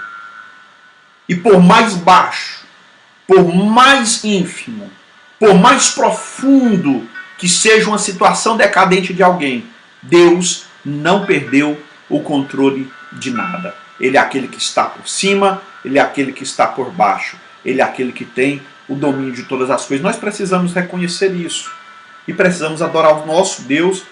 E por mais baixo, por mais ínfimo, por mais profundo que seja uma situação decadente de alguém, Deus não perdeu o controle de nada. Ele é aquele que está por cima, ele é aquele que está por baixo, ele é aquele que tem o domínio de todas as coisas. Nós precisamos reconhecer isso. E precisamos adorar o nosso Deus,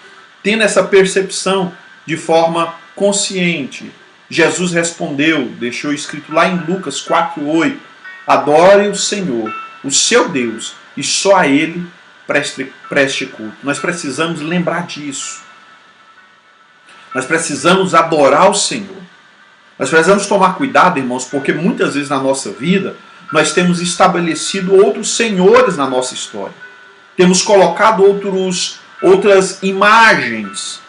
tendo essa percepção de forma consciente. Jesus respondeu, deixou escrito lá em Lucas 4:8, adore o Senhor, o seu Deus, e só a Ele preste culto. Nós precisamos lembrar disso. Nós precisamos adorar o Senhor. Nós precisamos tomar cuidado, irmãos, porque muitas vezes na nossa vida nós temos estabelecido outros senhores na nossa história. Temos colocado outras imagens,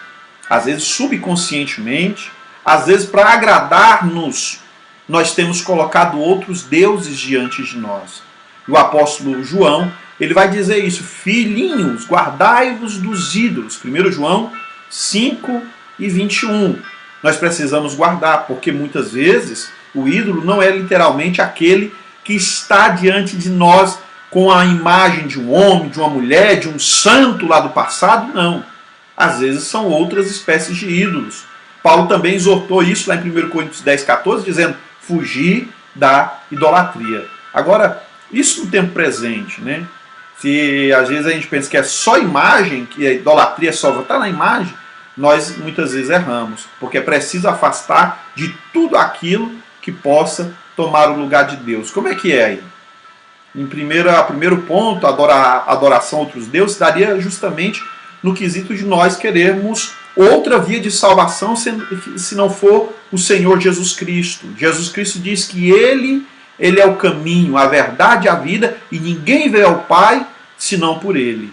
às vezes subconscientemente, às vezes para agradar-nos, nós temos colocado outros deuses diante de nós. E o apóstolo João, ele vai dizer isso, filhinhos, guardai-vos dos ídolos. 1 João 5:21. Nós precisamos guardar, porque muitas vezes o ídolo não é literalmente aquele que está diante de nós com a imagem de um homem, de uma mulher, de um santo lá do passado, não. Às vezes são outras espécies de ídolos. Paulo também exortou isso lá em 1 Coríntios 10:14, dizendo, fugir da idolatria. Agora, isso no tempo presente, né? Se às vezes a gente pensa que é só imagem, que a idolatria só está na imagem, nós muitas vezes erramos, porque é preciso afastar de tudo aquilo que possa tomar o lugar de Deus. Como é que é aí? Em primeiro ponto, a adoração a outros deuses daria justamente no quesito de nós querermos outra via de salvação se não for o Senhor Jesus Cristo. Jesus Cristo diz que Ele é o caminho, a verdade e a vida, e ninguém vê ao Pai senão por Ele.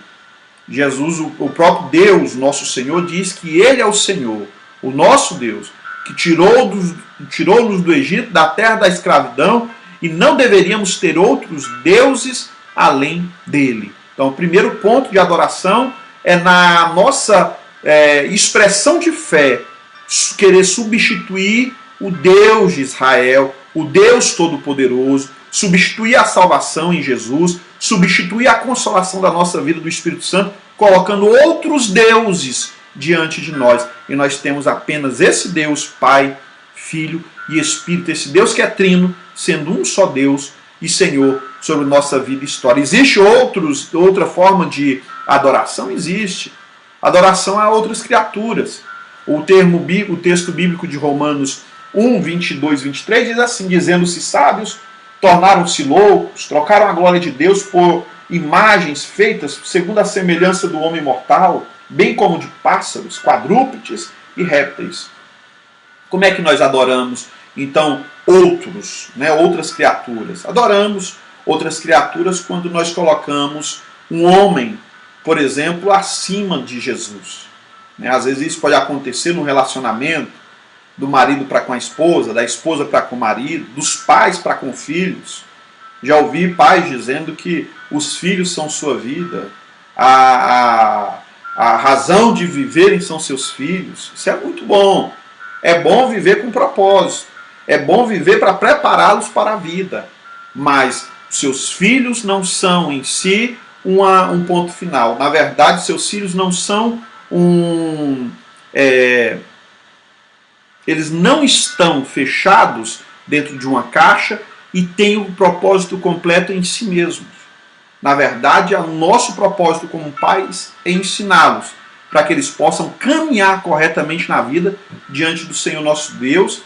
Jesus, o próprio Deus, nosso Senhor, diz que Ele é o Senhor, o nosso Deus, que tirou-nos do Egito, da terra da escravidão, e não deveríamos ter outros deuses além dele. Então, o primeiro ponto de adoração é na nossa expressão de fé, querer substituir o Deus de Israel, o Deus Todo-Poderoso, substituir a salvação em Jesus, substituir a consolação da nossa vida do Espírito Santo, colocando outros deuses diante de nós. E nós temos apenas esse Deus, Pai, Filho e Espírito, esse Deus que é trino, sendo um só Deus e Senhor sobre nossa vida e história. Existe outra forma de adoração? Existe. Adoração a outras criaturas. O texto bíblico de Romanos 1:22-23 diz assim, dizendo-se sábios, tornaram-se loucos, trocaram a glória de Deus por imagens feitas segundo a semelhança do homem mortal, bem como de pássaros, quadrúpedes e répteis. Como é que nós adoramos, então, outras criaturas? Adoramos outras criaturas quando nós colocamos um homem, por exemplo, acima de Jesus. Às vezes isso pode acontecer no relacionamento do marido para com a esposa, da esposa para com o marido, dos pais para com filhos. Já ouvi pais dizendo que os filhos são sua vida, a razão de viverem são seus filhos. Isso é muito bom. É bom viver com propósito. É bom viver para prepará-los para a vida. Mas seus filhos não são em si um ponto final. Na verdade, seus filhos não são eles não estão fechados dentro de uma caixa e têm o propósito completo em si mesmos. Na verdade, o nosso propósito como pais é ensiná-los para que eles possam caminhar corretamente na vida diante do Senhor nosso Deus,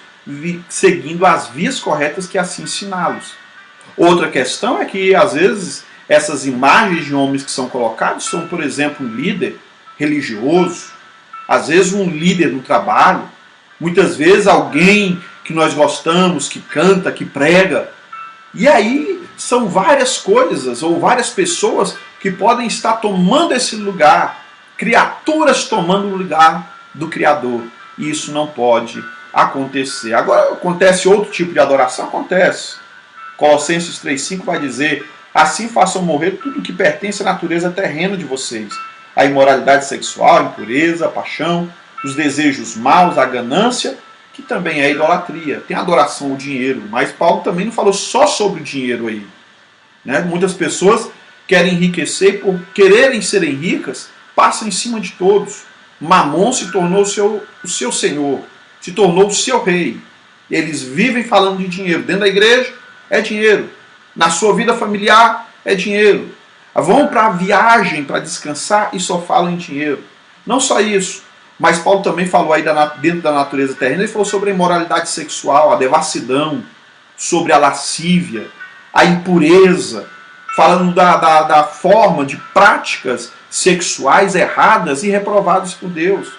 seguindo as vias corretas que assim ensiná-los. Outra questão é que, às vezes, essas imagens de homens que são colocados são, por exemplo, um líder religioso, às vezes um líder no trabalho, muitas vezes alguém que nós gostamos, que canta, que prega. E aí são várias coisas ou várias pessoas que podem estar tomando esse lugar, criaturas tomando o lugar do Criador. E isso não pode acontecer. Agora, acontece outro tipo de adoração? Acontece. Colossenses 3:5 vai dizer, assim façam morrer tudo que pertence à natureza terrena de vocês. A imoralidade sexual, a impureza, a paixão, os desejos maus, a ganância, que também é idolatria. Tem adoração ao dinheiro, mas Paulo também não falou só sobre o dinheiro aí. Muitas pessoas querem enriquecer e por quererem serem ricas, passam em cima de todos. Mamon se tornou o seu senhor, se tornou o seu rei. Eles vivem falando de dinheiro. Dentro da igreja é dinheiro. Na sua vida familiar é dinheiro. Vão para a viagem, para descansar e só falam em dinheiro. Não só isso, mas Paulo também falou aí dentro da natureza terrena, ele falou sobre a imoralidade sexual, a devassidão, sobre a lascívia, a impureza, falando da forma de práticas sexuais erradas e reprovadas por Deus.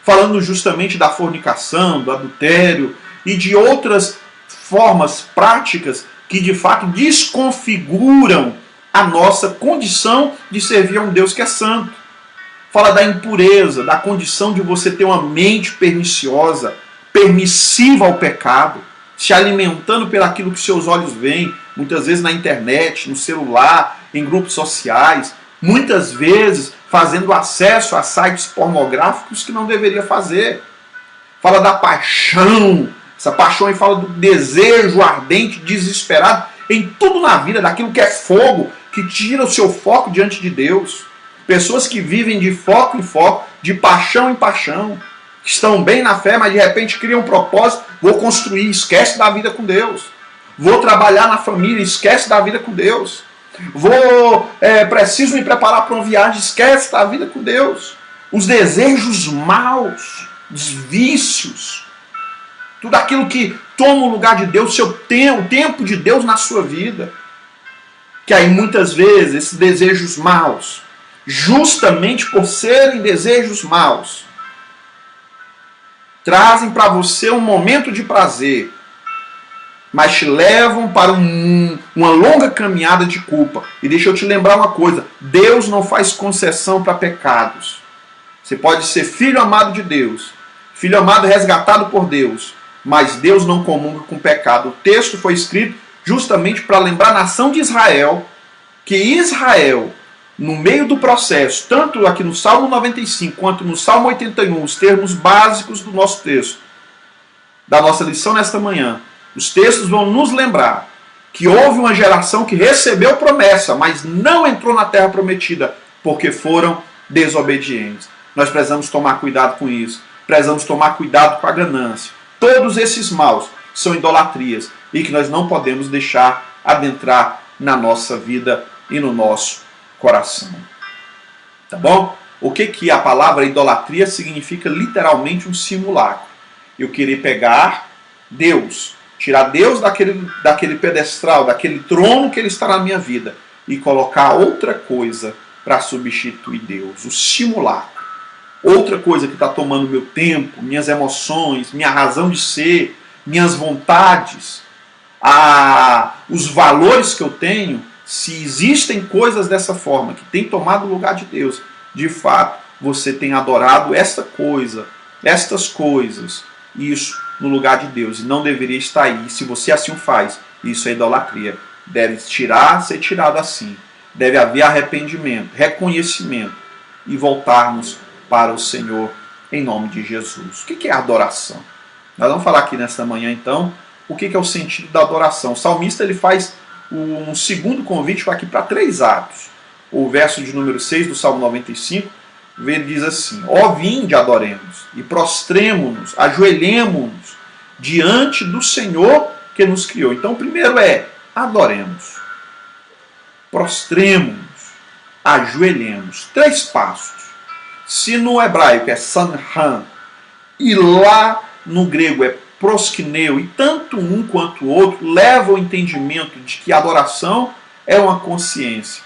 Falando justamente da fornicação, do adultério e de outras formas práticas que de fato desconfiguram a nossa condição de servir a um Deus que é santo. Fala da impureza, da condição de você ter uma mente perniciosa, permissiva ao pecado, se alimentando pelaquilo que seus olhos veem, muitas vezes na internet, no celular, em grupos sociais, muitas vezes fazendo acesso a sites pornográficos que não deveria fazer. Fala da paixão, essa paixão aí fala do desejo ardente, desesperado, em tudo na vida, daquilo que é fogo, que tira o seu foco diante de Deus. Pessoas que vivem de foco em foco, de paixão em paixão, que estão bem na fé, mas de repente criam um propósito, vou construir, esquece da vida com Deus. Vou trabalhar na família, esquece da vida com Deus. Preciso me preparar para uma viagem, esquece da vida com Deus. Os desejos maus, os vícios, tudo aquilo que toma o lugar de Deus, o tempo de Deus na sua vida. Que aí muitas vezes esses desejos maus, justamente por serem desejos maus, trazem para você um momento de prazer, mas te levam para uma longa caminhada de culpa. E deixa eu te lembrar uma coisa, Deus não faz concessão para pecados. Você pode ser filho amado de Deus, filho amado resgatado por Deus, mas Deus não comunga com pecado. O texto foi escrito justamente para lembrar a nação de Israel, que Israel, no meio do processo, tanto aqui no Salmo 95 quanto no Salmo 81, os termos básicos do nosso texto, da nossa lição nesta manhã, os textos vão nos lembrar que houve uma geração que recebeu promessa, mas não entrou na terra prometida, porque foram desobedientes. Nós precisamos tomar cuidado com isso. Precisamos tomar cuidado com a ganância. Todos esses maus são idolatrias e que nós não podemos deixar adentrar na nossa vida e no nosso coração. Tá bom? O que a palavra idolatria significa? Literalmente um simulacro. Eu querer pegar Deus, tirar Deus daquele pedestral, daquele trono que Ele está na minha vida e colocar outra coisa para substituir Deus. O simulacro. Outra coisa que está tomando meu tempo, minhas emoções, minha razão de ser, minhas vontades, os valores que eu tenho. Se existem coisas dessa forma que tem tomado o lugar de Deus, de fato, você tem adorado esta coisa, estas coisas, isso no lugar de Deus, e não deveria estar aí. Se você assim o faz, isso é idolatria. Deve ser tirado assim. Deve haver arrependimento, reconhecimento e voltarmos para o Senhor em nome de Jesus. O que é adoração? Nós vamos falar aqui nesta manhã então o que é o sentido da adoração. O salmista ele faz um segundo convite aqui para 3 atos. O verso de número 6 do Salmo 95, ele diz assim: ó, vinde, adoremos, e prostremo-nos, ajoelhemo-nos diante do Senhor que nos criou. Então, o primeiro é adoremos, prostremo-nos, ajoelhemos. 3 passos. Se no hebraico é sanhan, e lá no grego é proskineu, e tanto um quanto o outro levam ao entendimento de que a adoração é uma consciência.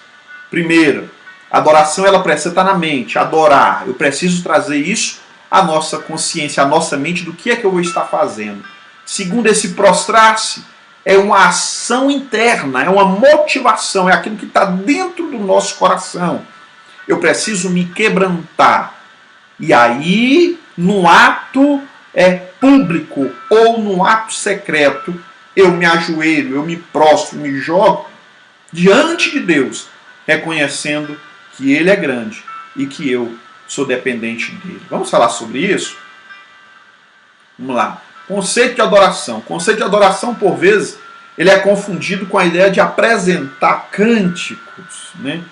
Primeiro, a adoração ela precisa estar na mente, adorar. Eu preciso trazer isso à nossa consciência, à nossa mente, do que é que eu vou estar fazendo. Segundo, esse prostrar-se é uma ação interna, é uma motivação, é aquilo que está dentro do nosso coração. Eu preciso me quebrantar. E aí, no ato público ou no ato secreto, eu me ajoelho, eu me prostro, me jogo diante de Deus, reconhecendo que Ele é grande e que eu sou dependente dEle. Vamos falar sobre isso? Vamos lá. Conceito de adoração. Conceito de adoração, por vezes, ele é confundido com a ideia de apresentar cânticos, né?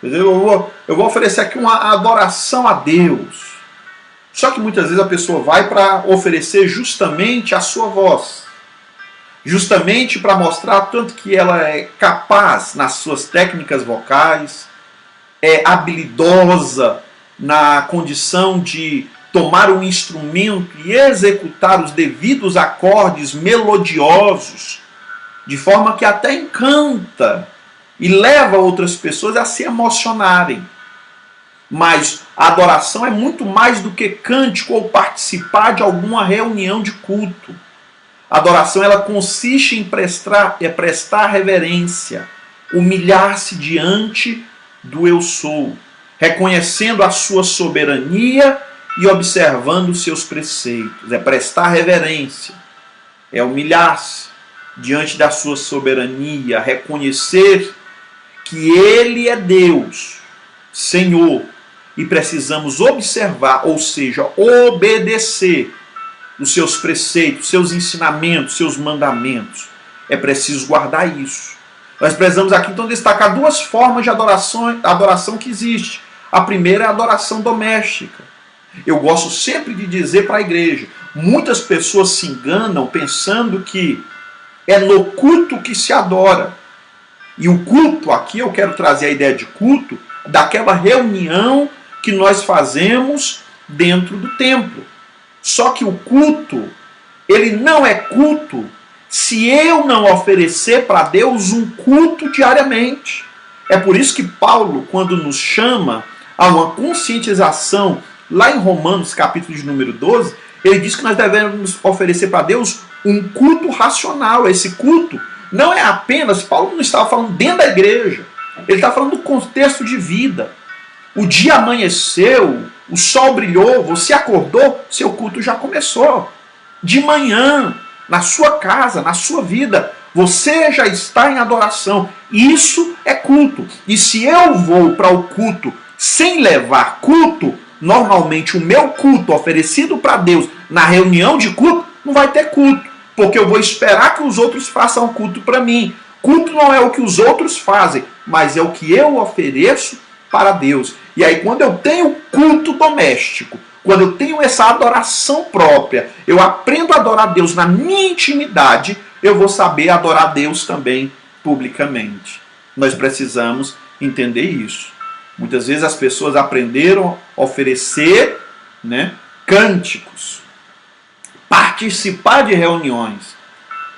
Eu vou oferecer aqui uma adoração a Deus. Só que muitas vezes a pessoa vai para oferecer justamente a sua voz. justamente para mostrar tanto que ela é capaz nas suas técnicas vocais, é habilidosa na condição de tomar um instrumento e executar os devidos acordes melodiosos, de forma que até encanta e leva outras pessoas a se emocionarem. Mas a adoração é muito mais do que cântico ou participar de alguma reunião de culto. A adoração ela consiste em prestar reverência, humilhar-se diante do eu sou, reconhecendo a sua soberania e observando os seus preceitos. É prestar reverência, é humilhar-se diante da sua soberania, reconhecer que Ele é Deus, Senhor, e precisamos observar, ou seja, obedecer os seus preceitos, seus ensinamentos, seus mandamentos. É preciso guardar isso. Nós precisamos aqui então destacar duas formas de adoração que existe. A primeira é a adoração doméstica. Eu gosto sempre de dizer para a igreja, muitas pessoas se enganam pensando que é no culto que se adora. E o culto, aqui eu quero trazer a ideia de culto, daquela reunião que nós fazemos dentro do templo. Só que o culto, ele não é culto se eu não oferecer para Deus um culto diariamente. É por isso que Paulo, quando nos chama a uma conscientização, lá em Romanos, capítulo de número 12, ele diz que nós devemos oferecer para Deus um culto racional. Esse culto não é apenas, Paulo não estava falando dentro da igreja, ele está falando do contexto de vida. O dia amanheceu, o sol brilhou, você acordou, seu culto já começou. De manhã, na sua casa, na sua vida, você já está em adoração. Isso é culto. E se eu vou para o culto sem levar culto, normalmente o meu culto oferecido para Deus na reunião de culto não vai ter culto. Porque eu vou esperar que os outros façam culto para mim. Culto não é o que os outros fazem, mas é o que eu ofereço para Deus. E aí quando eu tenho culto doméstico, quando eu tenho essa adoração própria, eu aprendo a adorar Deus na minha intimidade, eu vou saber adorar Deus também publicamente. Nós precisamos entender isso. Muitas vezes as pessoas aprenderam a oferecer, cânticos, participar de reuniões,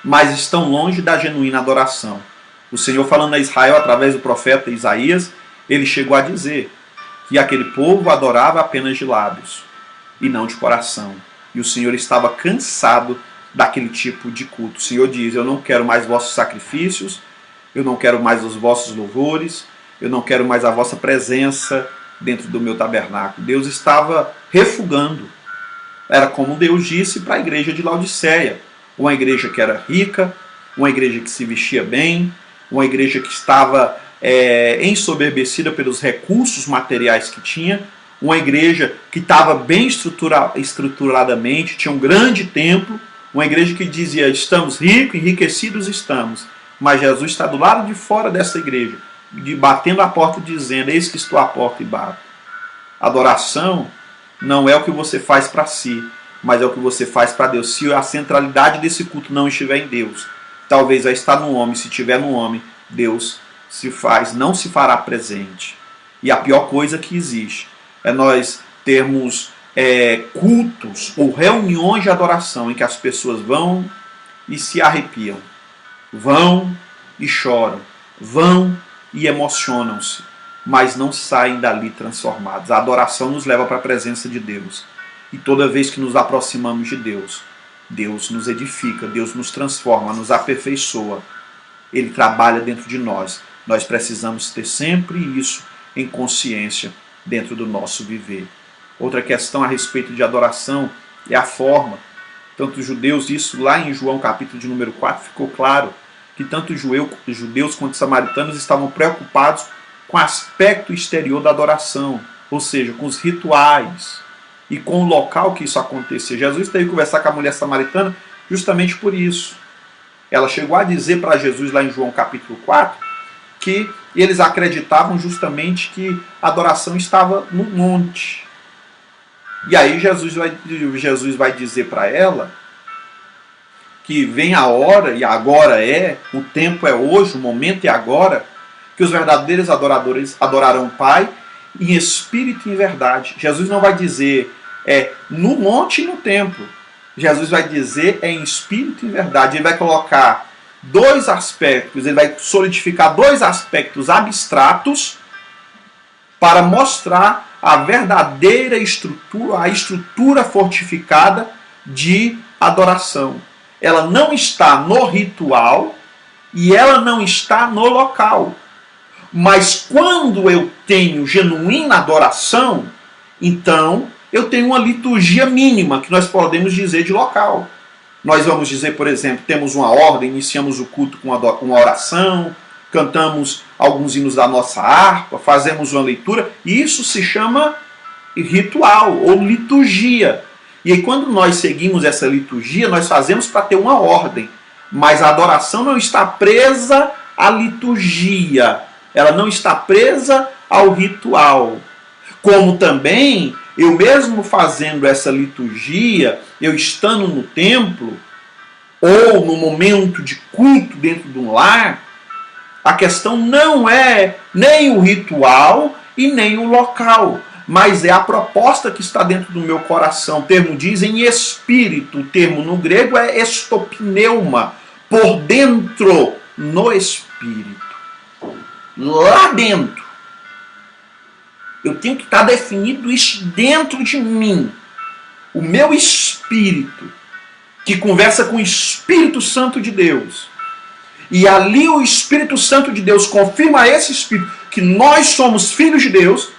mas estão longe da genuína adoração. O Senhor, falando a Israel através do profeta Isaías, ele chegou a dizer que aquele povo adorava apenas de lábios e não de coração. E o Senhor estava cansado daquele tipo de culto. O Senhor diz, eu não quero mais vossos sacrifícios, eu não quero mais os vossos louvores, eu não quero mais a vossa presença dentro do meu tabernáculo. Deus estava refugando. Era como Deus disse para a igreja de Laodiceia. Uma igreja que era rica, uma igreja que se vestia bem, uma igreja que estava ensoberbecida pelos recursos materiais que tinha, uma igreja que estava bem estruturadamente, tinha um grande templo, uma igreja que dizia, estamos ricos, enriquecidos estamos, mas Jesus está do lado de fora dessa igreja, batendo a porta dizendo, eis que estou à porta e bato. Adoração não é o que você faz para si, mas é o que você faz para Deus. Se a centralidade desse culto não estiver em Deus, talvez vai estar no homem. Se estiver no homem, Deus não se fará presente. E a pior coisa que existe é nós termos cultos ou reuniões de adoração em que as pessoas vão e se arrepiam, vão e choram, vão e emocionam-se, mas não saem dali transformados. A adoração nos leva para a presença de Deus. E toda vez que nos aproximamos de Deus, Deus nos edifica, Deus nos transforma, nos aperfeiçoa. Ele trabalha dentro de nós. Nós precisamos ter sempre isso em consciência dentro do nosso viver. Outra questão a respeito de adoração é a forma. Tanto os judeus, isso lá em João capítulo de número 4, ficou claro que tanto os judeus quanto os samaritanos estavam preocupados com o aspecto exterior da adoração, ou seja, com os rituais e com o local que isso acontecia. Jesus teve que conversar com a mulher samaritana justamente por isso. Ela chegou a dizer para Jesus lá em João capítulo 4 que eles acreditavam justamente que a adoração estava no monte. E aí Jesus vai dizer para ela que vem a hora, e agora é, o tempo é hoje, o momento é agora, que os verdadeiros adoradores adorarão o Pai em espírito e em verdade. Jesus não vai dizer no monte e no templo. Jesus vai dizer em espírito e em verdade. Ele vai colocar dois aspectos, ele vai solidificar dois aspectos abstratos para mostrar a verdadeira estrutura, a estrutura fortificada de adoração. Ela não está no ritual e ela não está no local. Mas quando eu tenho genuína adoração, então eu tenho uma liturgia mínima, que nós podemos dizer de local. Nós vamos dizer, por exemplo, temos uma ordem, iniciamos o culto com uma oração, cantamos alguns hinos da nossa harpa, fazemos uma leitura, e isso se chama ritual ou liturgia. E aí, quando nós seguimos essa liturgia, nós fazemos para ter uma ordem. Mas a adoração não está presa à liturgia, ela não está presa ao ritual. Como também, eu mesmo fazendo essa liturgia, eu estando no templo, ou no momento de culto dentro de um lar, a questão não é nem o ritual e nem o local, mas é a proposta que está dentro do meu coração. O termo diz em espírito, o termo no grego é estopneuma, por dentro, no espírito. Lá dentro. Eu tenho que estar definido isso dentro de mim. O meu espírito, que conversa com o Espírito Santo de Deus. E ali o Espírito Santo de Deus confirma a esse Espírito que nós somos filhos de Deus.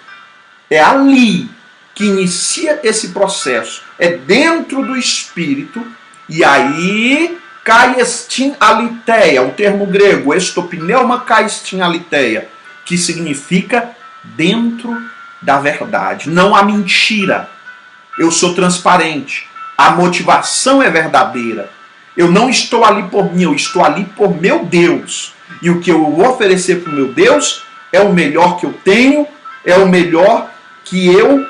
É ali que inicia esse processo. É dentro do Espírito. E aí, kaestin aletheia, o termo grego, estopneuma kaestin aletheia, que significa dentro da verdade. Não há mentira. Eu sou transparente. A motivação é verdadeira. Eu não estou ali por mim, eu estou ali por meu Deus. E o que eu vou oferecer para o meu Deus é o melhor que eu tenho, é o melhor que eu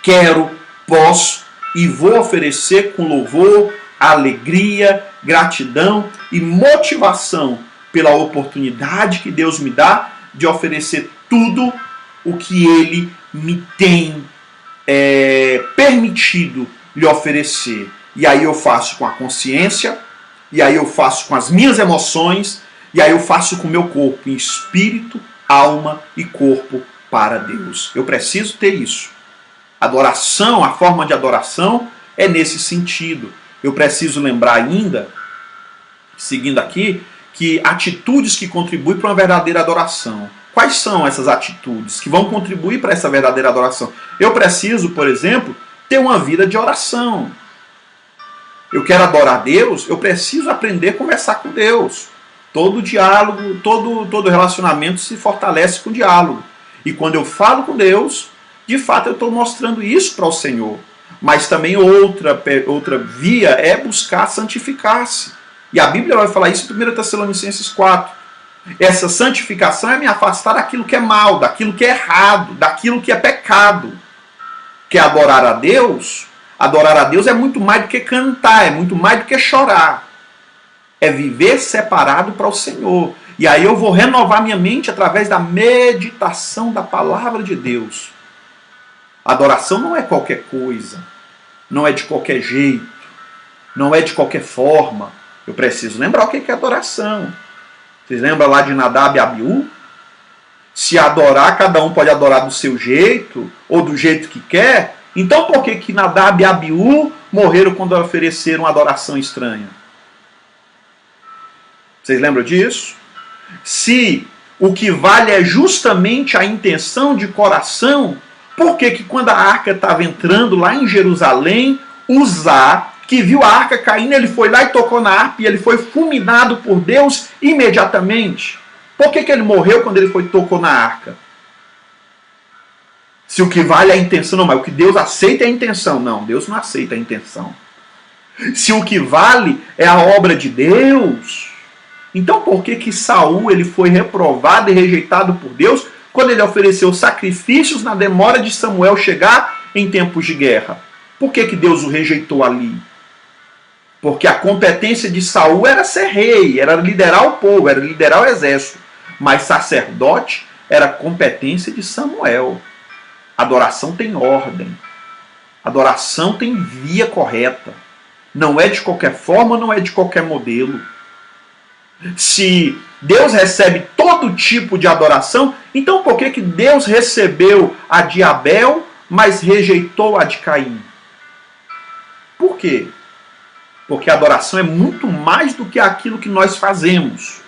quero, posso e vou oferecer com louvor, alegria, gratidão e motivação pela oportunidade que Deus me dá de oferecer tudo o que Ele me tem permitido lhe oferecer. E aí eu faço com a consciência, e aí eu faço com as minhas emoções, e aí eu faço com o meu corpo, em espírito, alma e corpo para Deus. Eu preciso ter isso. Adoração, a forma de adoração é nesse sentido. Eu preciso lembrar ainda, seguindo aqui, que atitudes que contribuem para uma verdadeira adoração. Quais são essas atitudes que vão contribuir para essa verdadeira adoração? Eu preciso, por exemplo, ter uma vida de oração. Eu quero adorar Deus, eu preciso aprender a conversar com Deus. Todo diálogo, todo relacionamento se fortalece com diálogo. E quando eu falo com Deus, de fato eu estou mostrando isso para o Senhor. Mas também outra via é buscar santificar-se. E a Bíblia vai falar isso em 1 Tessalonicenses 4. Essa santificação é me afastar daquilo que é mal, daquilo que é errado, daquilo que é pecado. Que é adorar a Deus. Adorar a Deus é muito mais do que cantar, é muito mais do que chorar. É viver separado para o Senhor. E aí eu vou renovar minha mente através da meditação da palavra de Deus. Adoração não é qualquer coisa. Não é de qualquer jeito. Não é de qualquer forma. Eu preciso lembrar o que é adoração. Vocês lembram lá de Nadab e Abiú? Se adorar, cada um pode adorar do seu jeito, ou do jeito que quer. Então por que Nadab e Abiú morreram quando ofereceram uma adoração estranha? Vocês lembram disso? Se o que vale é justamente a intenção de coração, por que quando a arca estava entrando lá em Jerusalém, Uzá, que viu a arca caindo, ele foi lá e tocou na harpa e ele foi fulminado por Deus imediatamente? Por que ele morreu quando ele tocou na arca? Se o que vale é a intenção, não, mas o que Deus aceita é a intenção. Não, Deus não aceita a intenção. Se o que vale é a obra de Deus, então por que Saul ele foi reprovado e rejeitado por Deus quando ele ofereceu sacrifícios na demora de Samuel chegar em tempos de guerra? Por que Deus o rejeitou ali? Porque a competência de Saul era ser rei, era liderar o povo, era liderar o exército. Mas sacerdote era competência de Samuel. Adoração tem ordem. Adoração tem via correta. Não é de qualquer forma, não é de qualquer modelo. Se Deus recebe todo tipo de adoração, então por que Deus recebeu a de Abel, mas rejeitou a de Caim? Por quê? Porque a adoração é muito mais do que aquilo que nós fazemos.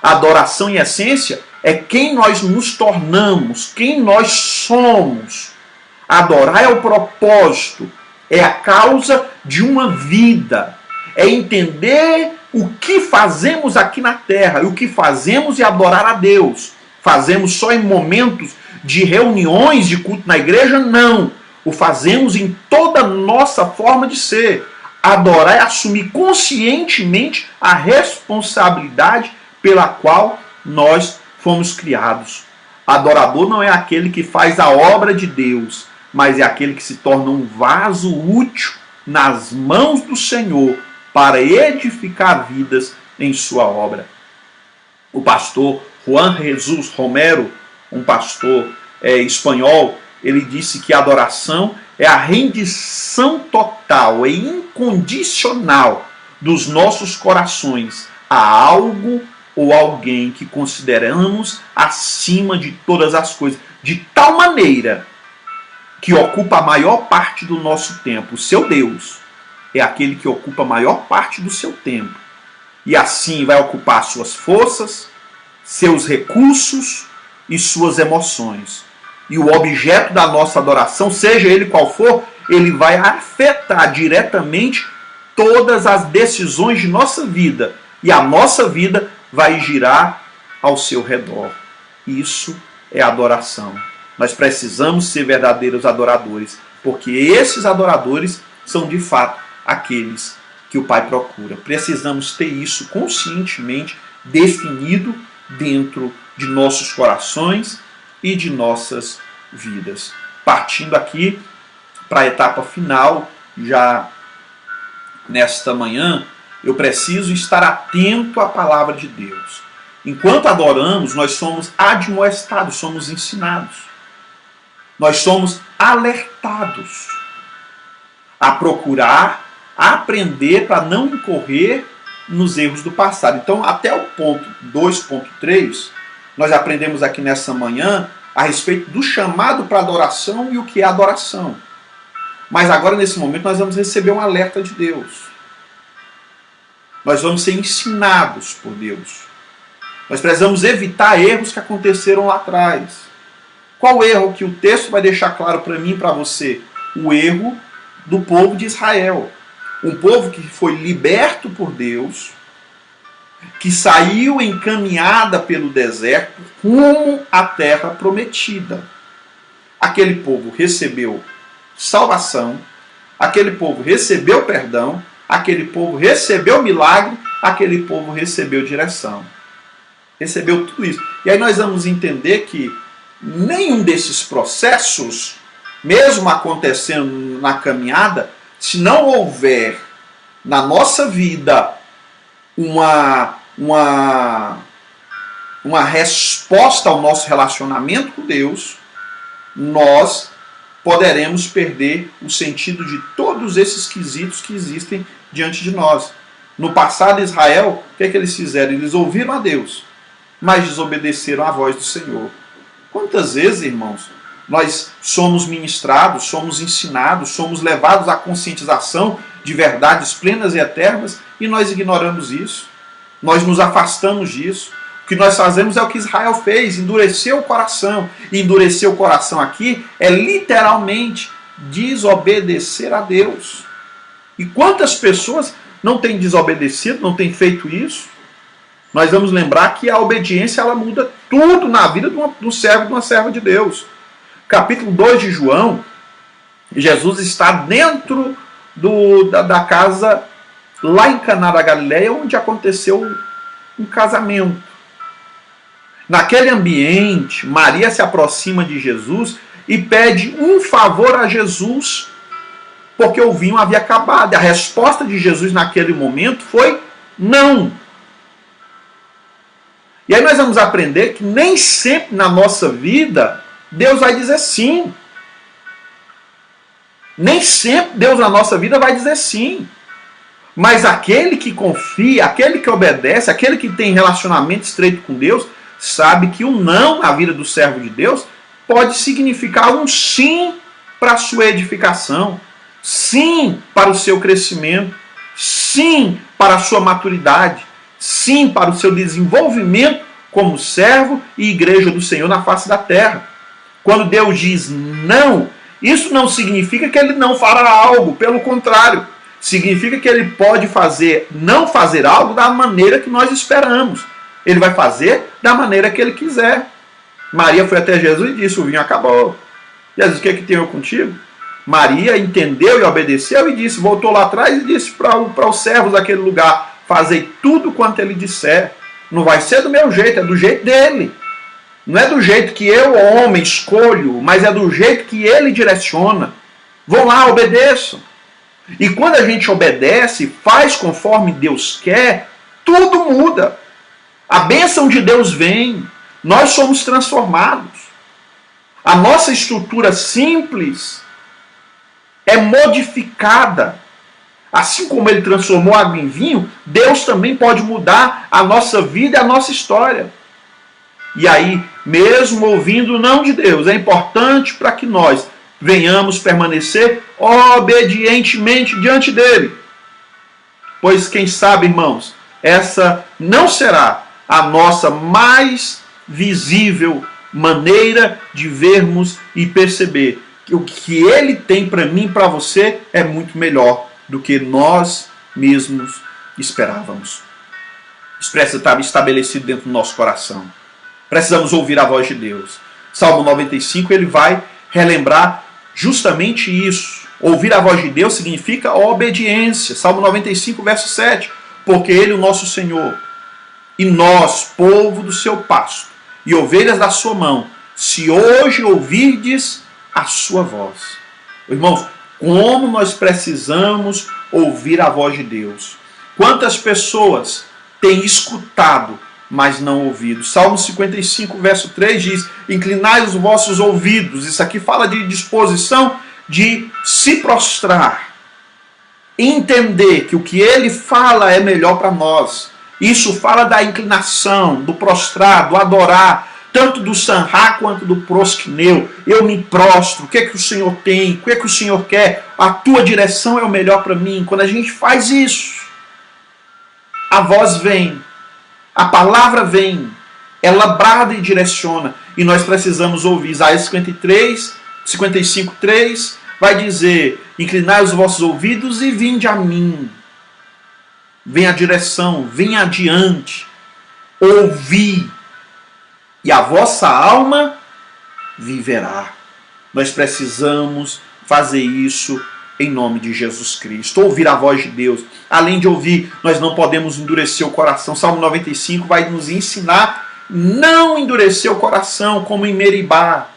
A adoração, em essência, é quem nós nos tornamos, quem nós somos. Adorar é o propósito, é a causa de uma vida. É entender o que fazemos aqui na terra. E o que fazemos é adorar a Deus. Fazemos só em momentos de reuniões de culto na igreja? Não. O fazemos em toda a nossa forma de ser. Adorar é assumir conscientemente a responsabilidade pela qual nós fomos criados. Adorador não é aquele que faz a obra de Deus, mas é aquele que se torna um vaso útil nas mãos do Senhor para edificar vidas em sua obra. O pastor Juan Jesus Romero, um pastor espanhol, ele disse que a adoração é a rendição total e incondicional dos nossos corações a algo ou alguém que consideramos acima de todas as coisas, de tal maneira que ocupa a maior parte do nosso tempo. O seu Deus é aquele que ocupa a maior parte do seu tempo. E assim vai ocupar suas forças, seus recursos e suas emoções. E o objeto da nossa adoração, seja ele qual for, ele vai afetar diretamente todas as decisões de nossa vida. E a nossa vida vai girar ao seu redor. Isso é adoração. Nós precisamos ser verdadeiros adoradores, porque esses adoradores são de fato aqueles que o Pai procura. Precisamos ter isso conscientemente definido dentro de nossos corações e de nossas vidas. Partindo aqui para a etapa final, já nesta manhã, eu preciso estar atento à palavra de Deus. Enquanto adoramos, nós somos admoestados, somos ensinados. Nós somos alertados a procurar, a aprender para não incorrer nos erros do passado. Então, até o ponto 2.3, nós aprendemos aqui nessa manhã a respeito do chamado para adoração e o que é adoração. Mas agora, nesse momento, nós vamos receber um alerta de Deus. Nós vamos ser ensinados por Deus. Nós precisamos evitar erros que aconteceram lá atrás. Qual erro que o texto vai deixar claro para mim e para você? O erro do povo de Israel. Um povo que foi liberto por Deus, que saiu em caminhada pelo deserto rumo à terra prometida. Aquele povo recebeu salvação, aquele povo recebeu perdão, aquele povo recebeu milagre, aquele povo recebeu direção. Recebeu tudo isso. E aí nós vamos entender que nenhum desses processos, mesmo acontecendo na caminhada, se não houver na nossa vida uma resposta ao nosso relacionamento com Deus, nós poderemos perder o sentido de todos esses quesitos que existem diante de nós. No passado, Israel, o que é que eles fizeram? Eles ouviram a Deus, mas desobedeceram à voz do Senhor. Quantas vezes, irmãos, nós somos ministrados, somos ensinados, somos levados à conscientização de verdades plenas e eternas e nós ignoramos isso. Nós nos afastamos disso. O que nós fazemos é o que Israel fez, endureceu o coração. E endurecer o coração aqui é literalmente desobedecer a Deus. E quantas pessoas não têm desobedecido, não têm feito isso? Nós vamos lembrar que a obediência ela muda tudo na vida do servo e de uma serva de Deus. Capítulo 2 de João, Jesus está dentro da casa lá em Caná da Galileia, onde aconteceu um casamento. Naquele ambiente, Maria se aproxima de Jesus e pede um favor a Jesus. porque o vinho havia acabado. A resposta de Jesus naquele momento foi não. E aí nós vamos aprender que nem sempre na nossa vida Deus vai dizer sim. Nem sempre Deus na nossa vida vai dizer sim. Mas aquele que confia, aquele que obedece, aquele que tem relacionamento estreito com Deus, sabe que o não na vida do servo de Deus pode significar um sim para a sua edificação, sim para o seu crescimento, sim para a sua maturidade, sim para o seu desenvolvimento como servo e igreja do Senhor na face da terra. Quando Deus diz não, isso não significa que ele não fará algo, pelo contrário, significa que ele pode não fazer algo da maneira que nós esperamos. Ele vai fazer da maneira que ele quiser. Maria foi até Jesus e disse, o vinho acabou. Jesus, o que é que tem eu contigo? Maria entendeu e obedeceu e disse, voltou lá atrás e disse para os servos daquele lugar, fazei tudo quanto ele disser. Não vai ser do meu jeito, é do jeito dele. Não é do jeito que eu, homem, escolho, mas é do jeito que ele direciona. Vão lá, obedeçam. E quando a gente obedece, faz conforme Deus quer, tudo muda. A bênção de Deus vem. Nós somos transformados. A nossa estrutura simples é modificada. Assim como ele transformou água em vinho, Deus também pode mudar a nossa vida e a nossa história. E aí, mesmo ouvindo o não de Deus, é importante para que nós venhamos permanecer obedientemente diante dele. Pois quem sabe, irmãos, essa não será a nossa mais visível maneira de vermos e perceber que o que ele tem para mim e para você é muito melhor do que nós mesmos esperávamos. Isso precisa estar estabelecido dentro do nosso coração. Precisamos ouvir a voz de Deus. Salmo 95, ele vai relembrar justamente isso. Ouvir a voz de Deus significa obediência. Salmo 95, verso 7. Porque ele, o nosso Senhor, e nós, povo do seu pasto, e ovelhas da sua mão, se hoje ouvirdes a sua voz. Irmãos, como nós precisamos ouvir a voz de Deus. Quantas pessoas têm escutado, mas não ouvido? Salmo 55, verso 3 diz, inclinai os vossos ouvidos. Isso aqui fala de disposição de se prostrar. Entender que o que ele fala é melhor para nós. Isso fala da inclinação, do prostrar, do adorar, tanto do sanhá quanto do prosquineu. Eu me prostro. O que é que o Senhor tem? O que é que o Senhor quer? A tua direção é o melhor para mim. Quando a gente faz isso, a voz vem, a palavra vem, ela brada e direciona. E nós precisamos ouvir. Isaías 55, 3 vai dizer, inclinai os vossos ouvidos e vinde a mim. Vem a direção, vem adiante, ouvi, e a vossa alma viverá. Nós precisamos fazer isso em nome de Jesus Cristo. Ouvir a voz de Deus. Além de ouvir, nós não podemos endurecer o coração. Salmo 95 vai nos ensinar não endurecer o coração, como em Meribá.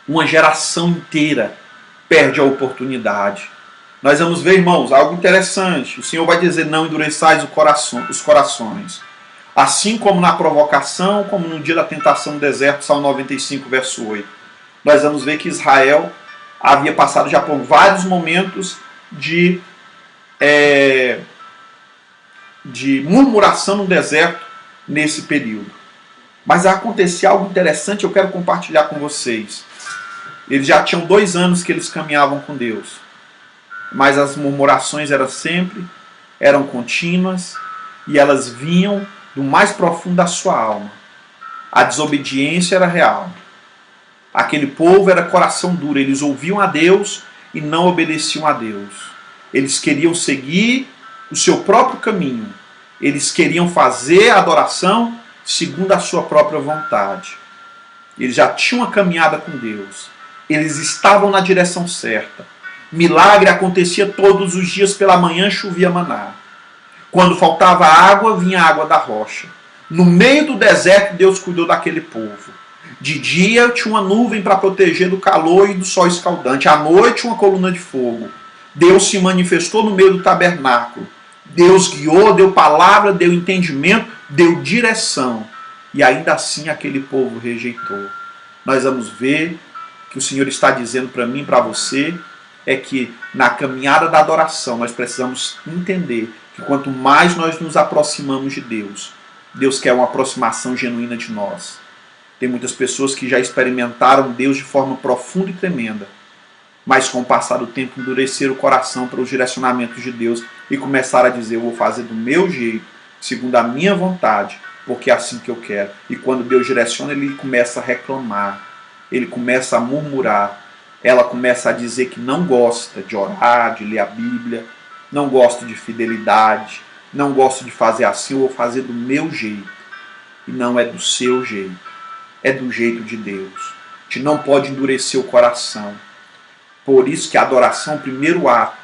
Uma geração inteira perde a oportunidade. Nós vamos ver, irmãos, algo interessante. O Senhor vai dizer, não endureçais os corações. Assim como na provocação, como no dia da tentação no deserto, Salmo 95, verso 8. Nós vamos ver que Israel havia passado já por vários momentos de murmuração no deserto nesse período. Mas acontecia algo interessante, eu quero compartilhar com vocês. Eles já tinham 2 anos que eles caminhavam com Deus. Mas as murmurações eram contínuas e elas vinham do mais profundo da sua alma. A desobediência era real. Aquele povo era coração duro, eles ouviam a Deus e não obedeciam a Deus. Eles queriam seguir o seu próprio caminho. Eles queriam fazer a adoração segundo a sua própria vontade. Eles já tinham uma caminhada com Deus. Eles estavam na direção certa. Milagre acontecia todos os dias, pela manhã chovia maná. Quando faltava água, vinha água da rocha. No meio do deserto, Deus cuidou daquele povo. De dia tinha uma nuvem para proteger do calor e do sol escaldante. À noite uma coluna de fogo. Deus se manifestou no meio do tabernáculo. Deus guiou, deu palavra, deu entendimento, deu direção. E ainda assim aquele povo rejeitou. Nós vamos ver que o Senhor está dizendo para mim e para você é que na caminhada da adoração nós precisamos entender que quanto mais nós nos aproximamos de Deus, Deus quer uma aproximação genuína de nós. Tem muitas pessoas que já experimentaram Deus de forma profunda e tremenda, mas com o passar do tempo endureceram o coração para os direcionamentos de Deus e começaram a dizer: eu vou fazer do meu jeito, segundo a minha vontade, porque é assim que eu quero. E quando Deus direciona, ele começa a reclamar, ele começa a murmurar, ela começa a dizer que não gosta de orar, de ler a Bíblia, não gosta de fidelidade, não gosta de fazer assim, eu vou fazer do meu jeito. E não é do seu jeito, é do jeito de Deus. A gente não pode endurecer o coração. Por isso que a adoração, o primeiro ato,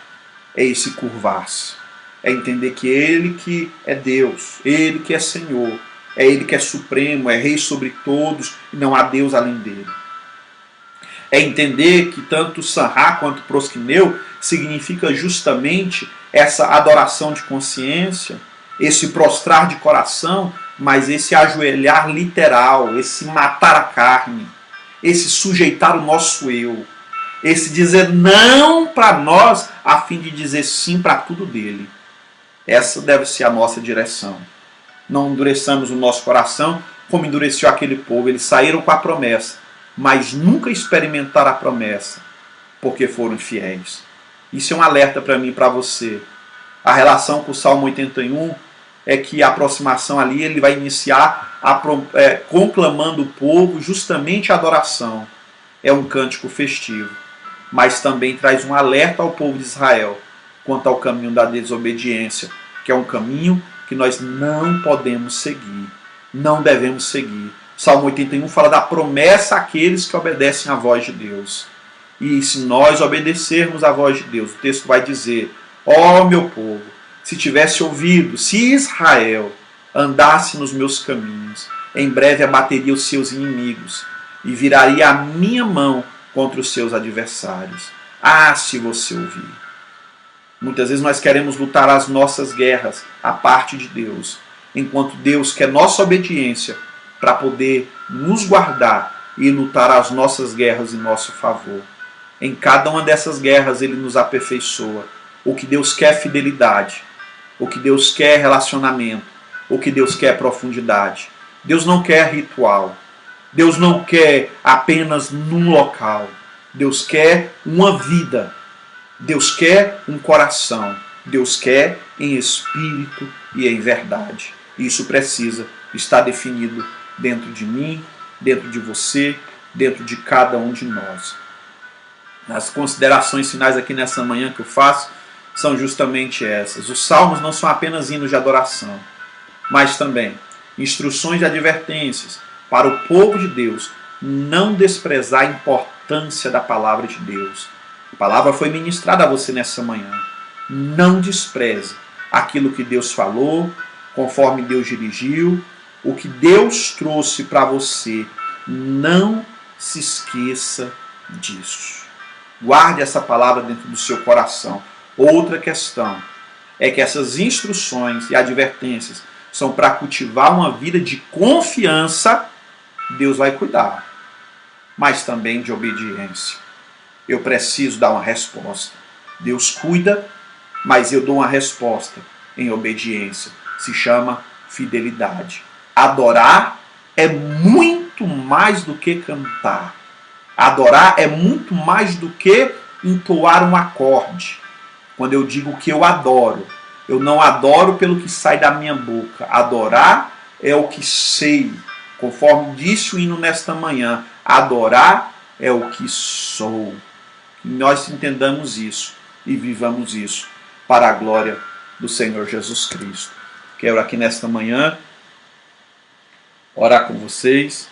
é esse curvar-se. É entender que Ele que é Deus, Ele que é Senhor, é Ele que é supremo, é Rei sobre todos, e não há Deus além dele. É entender que tanto Sanhá quanto prosquineu significa justamente essa adoração de consciência, esse prostrar de coração, mas esse ajoelhar literal, esse matar a carne, esse sujeitar o nosso eu, esse dizer não para nós a fim de dizer sim para tudo dele. Essa deve ser a nossa direção. Não endureçamos o nosso coração como endureceu aquele povo. Eles saíram com a promessa, mas nunca experimentaram a promessa, porque foram infiéis. Isso é um alerta para mim e para você. A relação com o Salmo 81 é que a aproximação ali, ele vai iniciar conclamando o povo justamente a adoração. É um cântico festivo, mas também traz um alerta ao povo de Israel quanto ao caminho da desobediência, que é um caminho que nós não podemos seguir, não devemos seguir. Salmo 81 fala da promessa àqueles que obedecem à voz de Deus. E se nós obedecermos à voz de Deus, o texto vai dizer: ó meu povo, se tivesse ouvido, se Israel andasse nos meus caminhos, em breve abateria os seus inimigos e viraria a minha mão contra os seus adversários. Ah, se você ouvir. Muitas vezes nós queremos lutar as nossas guerras, a parte de Deus, enquanto Deus quer nossa obediência para poder nos guardar e lutar as nossas guerras em nosso favor. Em cada uma dessas guerras Ele nos aperfeiçoa. O que Deus quer é fidelidade, o que Deus quer é relacionamento, o que Deus quer é profundidade. Deus não quer ritual, Deus não quer apenas num local, Deus quer uma vida, Deus quer um coração, Deus quer em espírito e em verdade. Isso precisa estar definido dentro de mim, dentro de você, dentro de cada um de nós. As considerações finais aqui nessa manhã que eu faço são justamente essas. Os salmos não são apenas hinos de adoração, mas também instruções e advertências para o povo de Deus não desprezar a importância da palavra de Deus. A palavra foi ministrada a você nessa manhã. Não despreze aquilo que Deus falou, conforme Deus dirigiu, o que Deus trouxe para você. Não se esqueça disso. Guarde essa palavra dentro do seu coração. Outra questão é que essas instruções e advertências são para cultivar uma vida de confiança. Deus vai cuidar, mas também de obediência. Eu preciso dar uma resposta. Deus cuida, mas eu dou uma resposta em obediência. Se chama fidelidade. Adorar é muito mais do que cantar. Adorar é muito mais do que entoar um acorde. Quando eu digo que eu adoro, eu não adoro pelo que sai da minha boca. Adorar é o que sei. Conforme disse o hino nesta manhã, adorar é o que sou. Que nós entendamos isso e vivamos isso para a glória do Senhor Jesus Cristo. Quero aqui nesta manhã orar com vocês,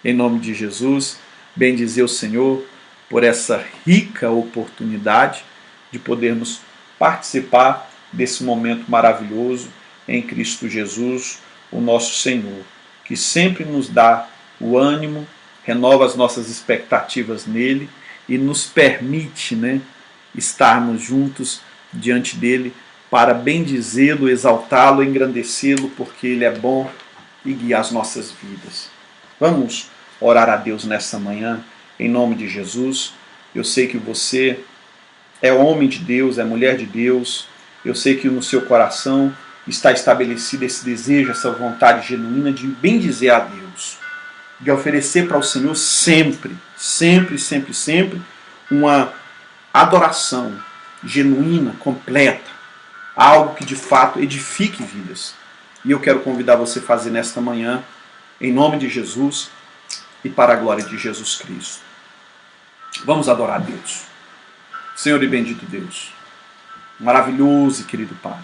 em nome de Jesus, bendizer o Senhor por essa rica oportunidade de podermos participar desse momento maravilhoso em Cristo Jesus, o nosso Senhor, que sempre nos dá o ânimo, renova as nossas expectativas nele e nos permite, né, estarmos juntos diante dele para bendizê-lo, exaltá-lo, engrandecê-lo, porque ele é bom e guia as nossas vidas. Vamos orar a Deus nessa manhã, em nome de Jesus. Eu sei que você é homem de Deus, é mulher de Deus. Eu sei que no seu coração está estabelecido esse desejo, essa vontade genuína de bendizer a Deus, de oferecer para o Senhor sempre, sempre, sempre, sempre uma adoração genuína, completa, algo que de fato edifique vidas. E eu quero convidar você a fazer nesta manhã, em nome de Jesus e para a glória de Jesus Cristo. Vamos adorar a Deus. Senhor e bendito Deus, maravilhoso e querido Pai,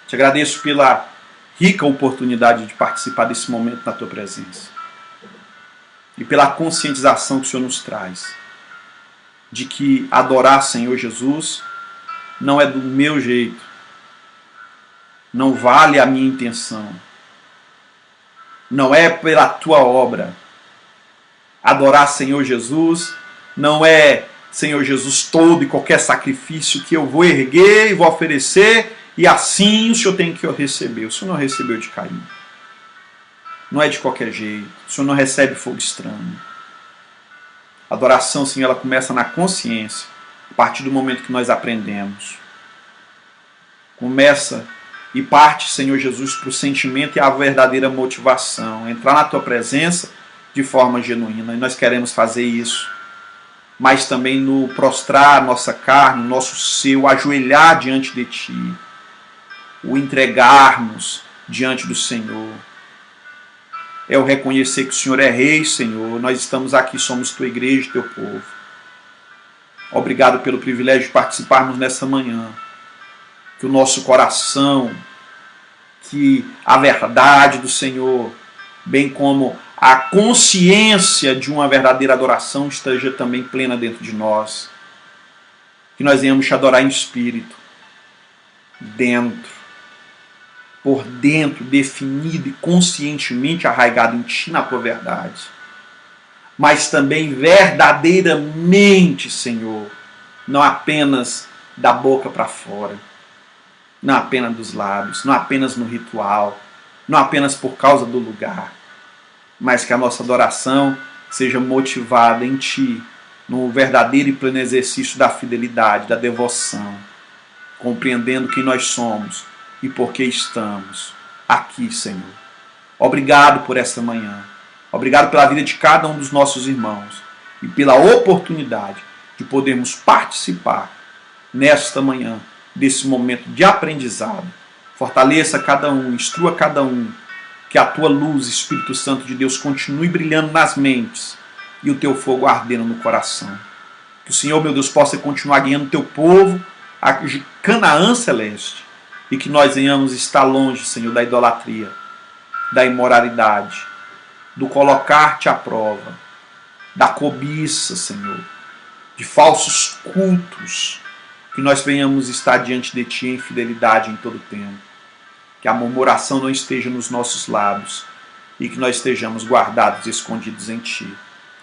te agradeço pela rica oportunidade de participar desse momento na Tua presença e pela conscientização que o Senhor nos traz de que adorar Senhor Jesus não é do meu jeito, não vale a minha intenção, não é pela Tua obra. Adorar Senhor Jesus não é Senhor Jesus todo e qualquer sacrifício que eu vou erguer e vou oferecer e assim o Senhor tem que receber. O Senhor não recebeu de Caim. Não é de qualquer jeito. O Senhor não recebe fogo estranho. A adoração, sim, ela começa na consciência, a partir do momento que nós aprendemos. Começa e parte, Senhor Jesus, para o sentimento e a verdadeira motivação. Entrar na Tua presença de forma genuína. E nós queremos fazer isso. Mas também no prostrar nossa carne, nosso ser, o ajoelhar diante de Ti. O entregarmos diante do Senhor. É o reconhecer que o Senhor é Rei, Senhor. Nós estamos aqui, somos Tua igreja, Teu povo. Obrigado pelo privilégio de participarmos nessa manhã. Que o nosso coração, que a verdade do Senhor, bem como a consciência de uma verdadeira adoração esteja também plena dentro de nós. Que nós venhamos te adorar em espírito, dentro, por dentro, definido e conscientemente arraigado em Ti, na Tua verdade. Mas também verdadeiramente, Senhor, não apenas da boca para fora, não apenas dos lábios, não apenas no ritual, não apenas por causa do lugar, mas que a nossa adoração seja motivada em Ti, no verdadeiro e pleno exercício da fidelidade, da devoção, compreendendo quem nós somos e por que estamos aqui, Senhor. Obrigado por esta manhã. Obrigado pela vida de cada um dos nossos irmãos e pela oportunidade de podermos participar nesta manhã desse momento de aprendizado. Fortaleça cada um, instrua cada um, que a Tua luz, Espírito Santo de Deus, continue brilhando nas mentes e o Teu fogo ardendo no coração. Que o Senhor, meu Deus, possa continuar guiando o Teu povo a Canaã celeste e que nós venhamos estar longe, Senhor, da idolatria, da imoralidade, do colocar-te à prova, da cobiça, Senhor, de falsos cultos, que nós venhamos estar diante de Ti em fidelidade em todo tempo. Que a murmuração não esteja nos nossos lábios e que nós estejamos guardados e escondidos em Ti.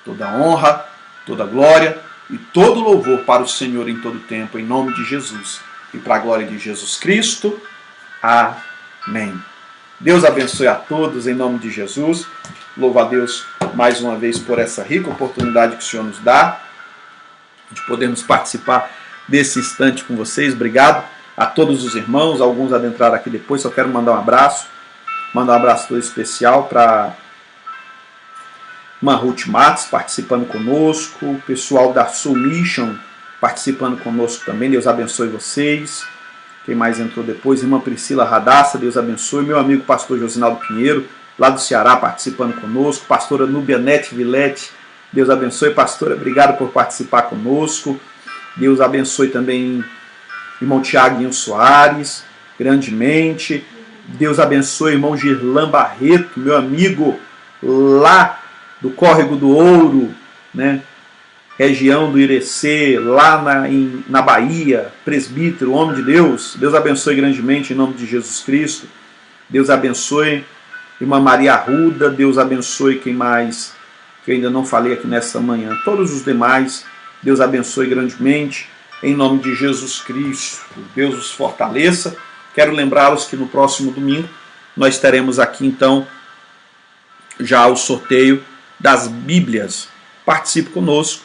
Toda honra, toda glória e todo louvor para o Senhor em todo tempo, em nome de Jesus e para a glória de Jesus Cristo. Amém. Deus abençoe a todos em nome de Jesus. Louvo a Deus mais uma vez por essa rica oportunidade que o Senhor nos dá de podermos participar desse instante com vocês. Obrigado a todos os irmãos, alguns adentraram aqui depois, só quero mandar um abraço todo especial para Ruth Matos participando conosco, o pessoal da Soul Mission participando conosco também, Deus abençoe vocês. Quem mais entrou depois? Irmã Priscila Radassa, Deus abençoe. Meu amigo pastor Josinaldo Pinheiro, lá do Ceará, participando conosco. Pastora Núbia Nete Vilete, Deus abençoe. Pastora, obrigado por participar conosco. Deus abençoe também irmão Tiaguinho Soares, grandemente. Deus abençoe irmão Girlan Barreto, meu amigo lá do Córrego do Ouro, né? Região do Irecê, lá na Bahia, presbítero, homem de Deus. Deus abençoe grandemente em nome de Jesus Cristo. Deus abençoe irmã Maria Arruda. Deus abençoe quem mais? que eu ainda não falei aqui nessa manhã. Todos os demais, Deus abençoe grandemente, em nome de Jesus Cristo. Deus os fortaleça. Quero lembrá-los que no próximo domingo nós teremos aqui então já o sorteio das Bíblias. Participe conosco,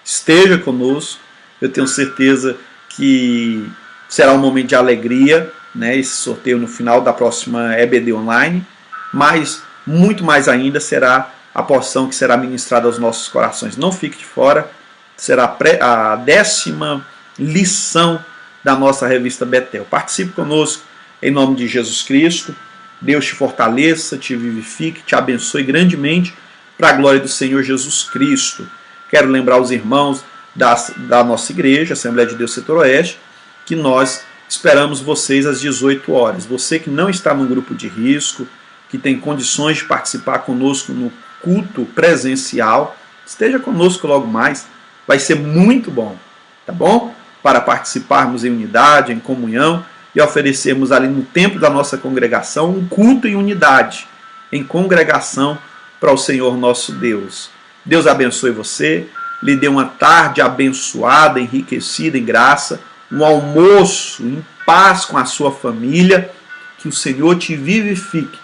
esteja conosco. Eu tenho certeza que será um momento de alegria, né, esse sorteio no final da próxima EBD Online, mas muito mais ainda será a porção que será ministrada aos nossos corações. Não fique de fora, será a 10ª lição da nossa revista Betel. Participe conosco em nome de Jesus Cristo. Deus te fortaleça, te vivifique, te abençoe grandemente para a glória do Senhor Jesus Cristo. Quero lembrar os irmãos da nossa igreja, Assembleia de Deus Setor Oeste, que nós esperamos vocês às 18 horas. Você que não está num grupo de risco, que tem condições de participar conosco no culto presencial, esteja conosco logo mais. Vai ser muito bom, tá bom? Para participarmos em unidade, em comunhão e oferecermos ali no templo da nossa congregação um culto em unidade, em congregação para o Senhor nosso Deus. Deus abençoe você, lhe dê uma tarde abençoada, enriquecida em graça, um almoço em paz com a sua família, que o Senhor te vivifique,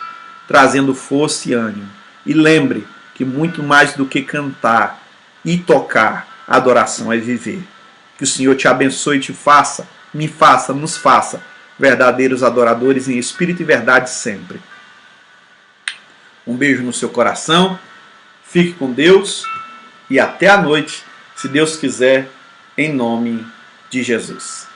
trazendo força e ânimo. E lembre que muito mais do que cantar e tocar, a adoração é viver. Que o Senhor te abençoe e te faça, me faça, nos faça verdadeiros adoradores em espírito e verdade sempre. Um beijo no seu coração, fique com Deus e até a noite, se Deus quiser, em nome de Jesus.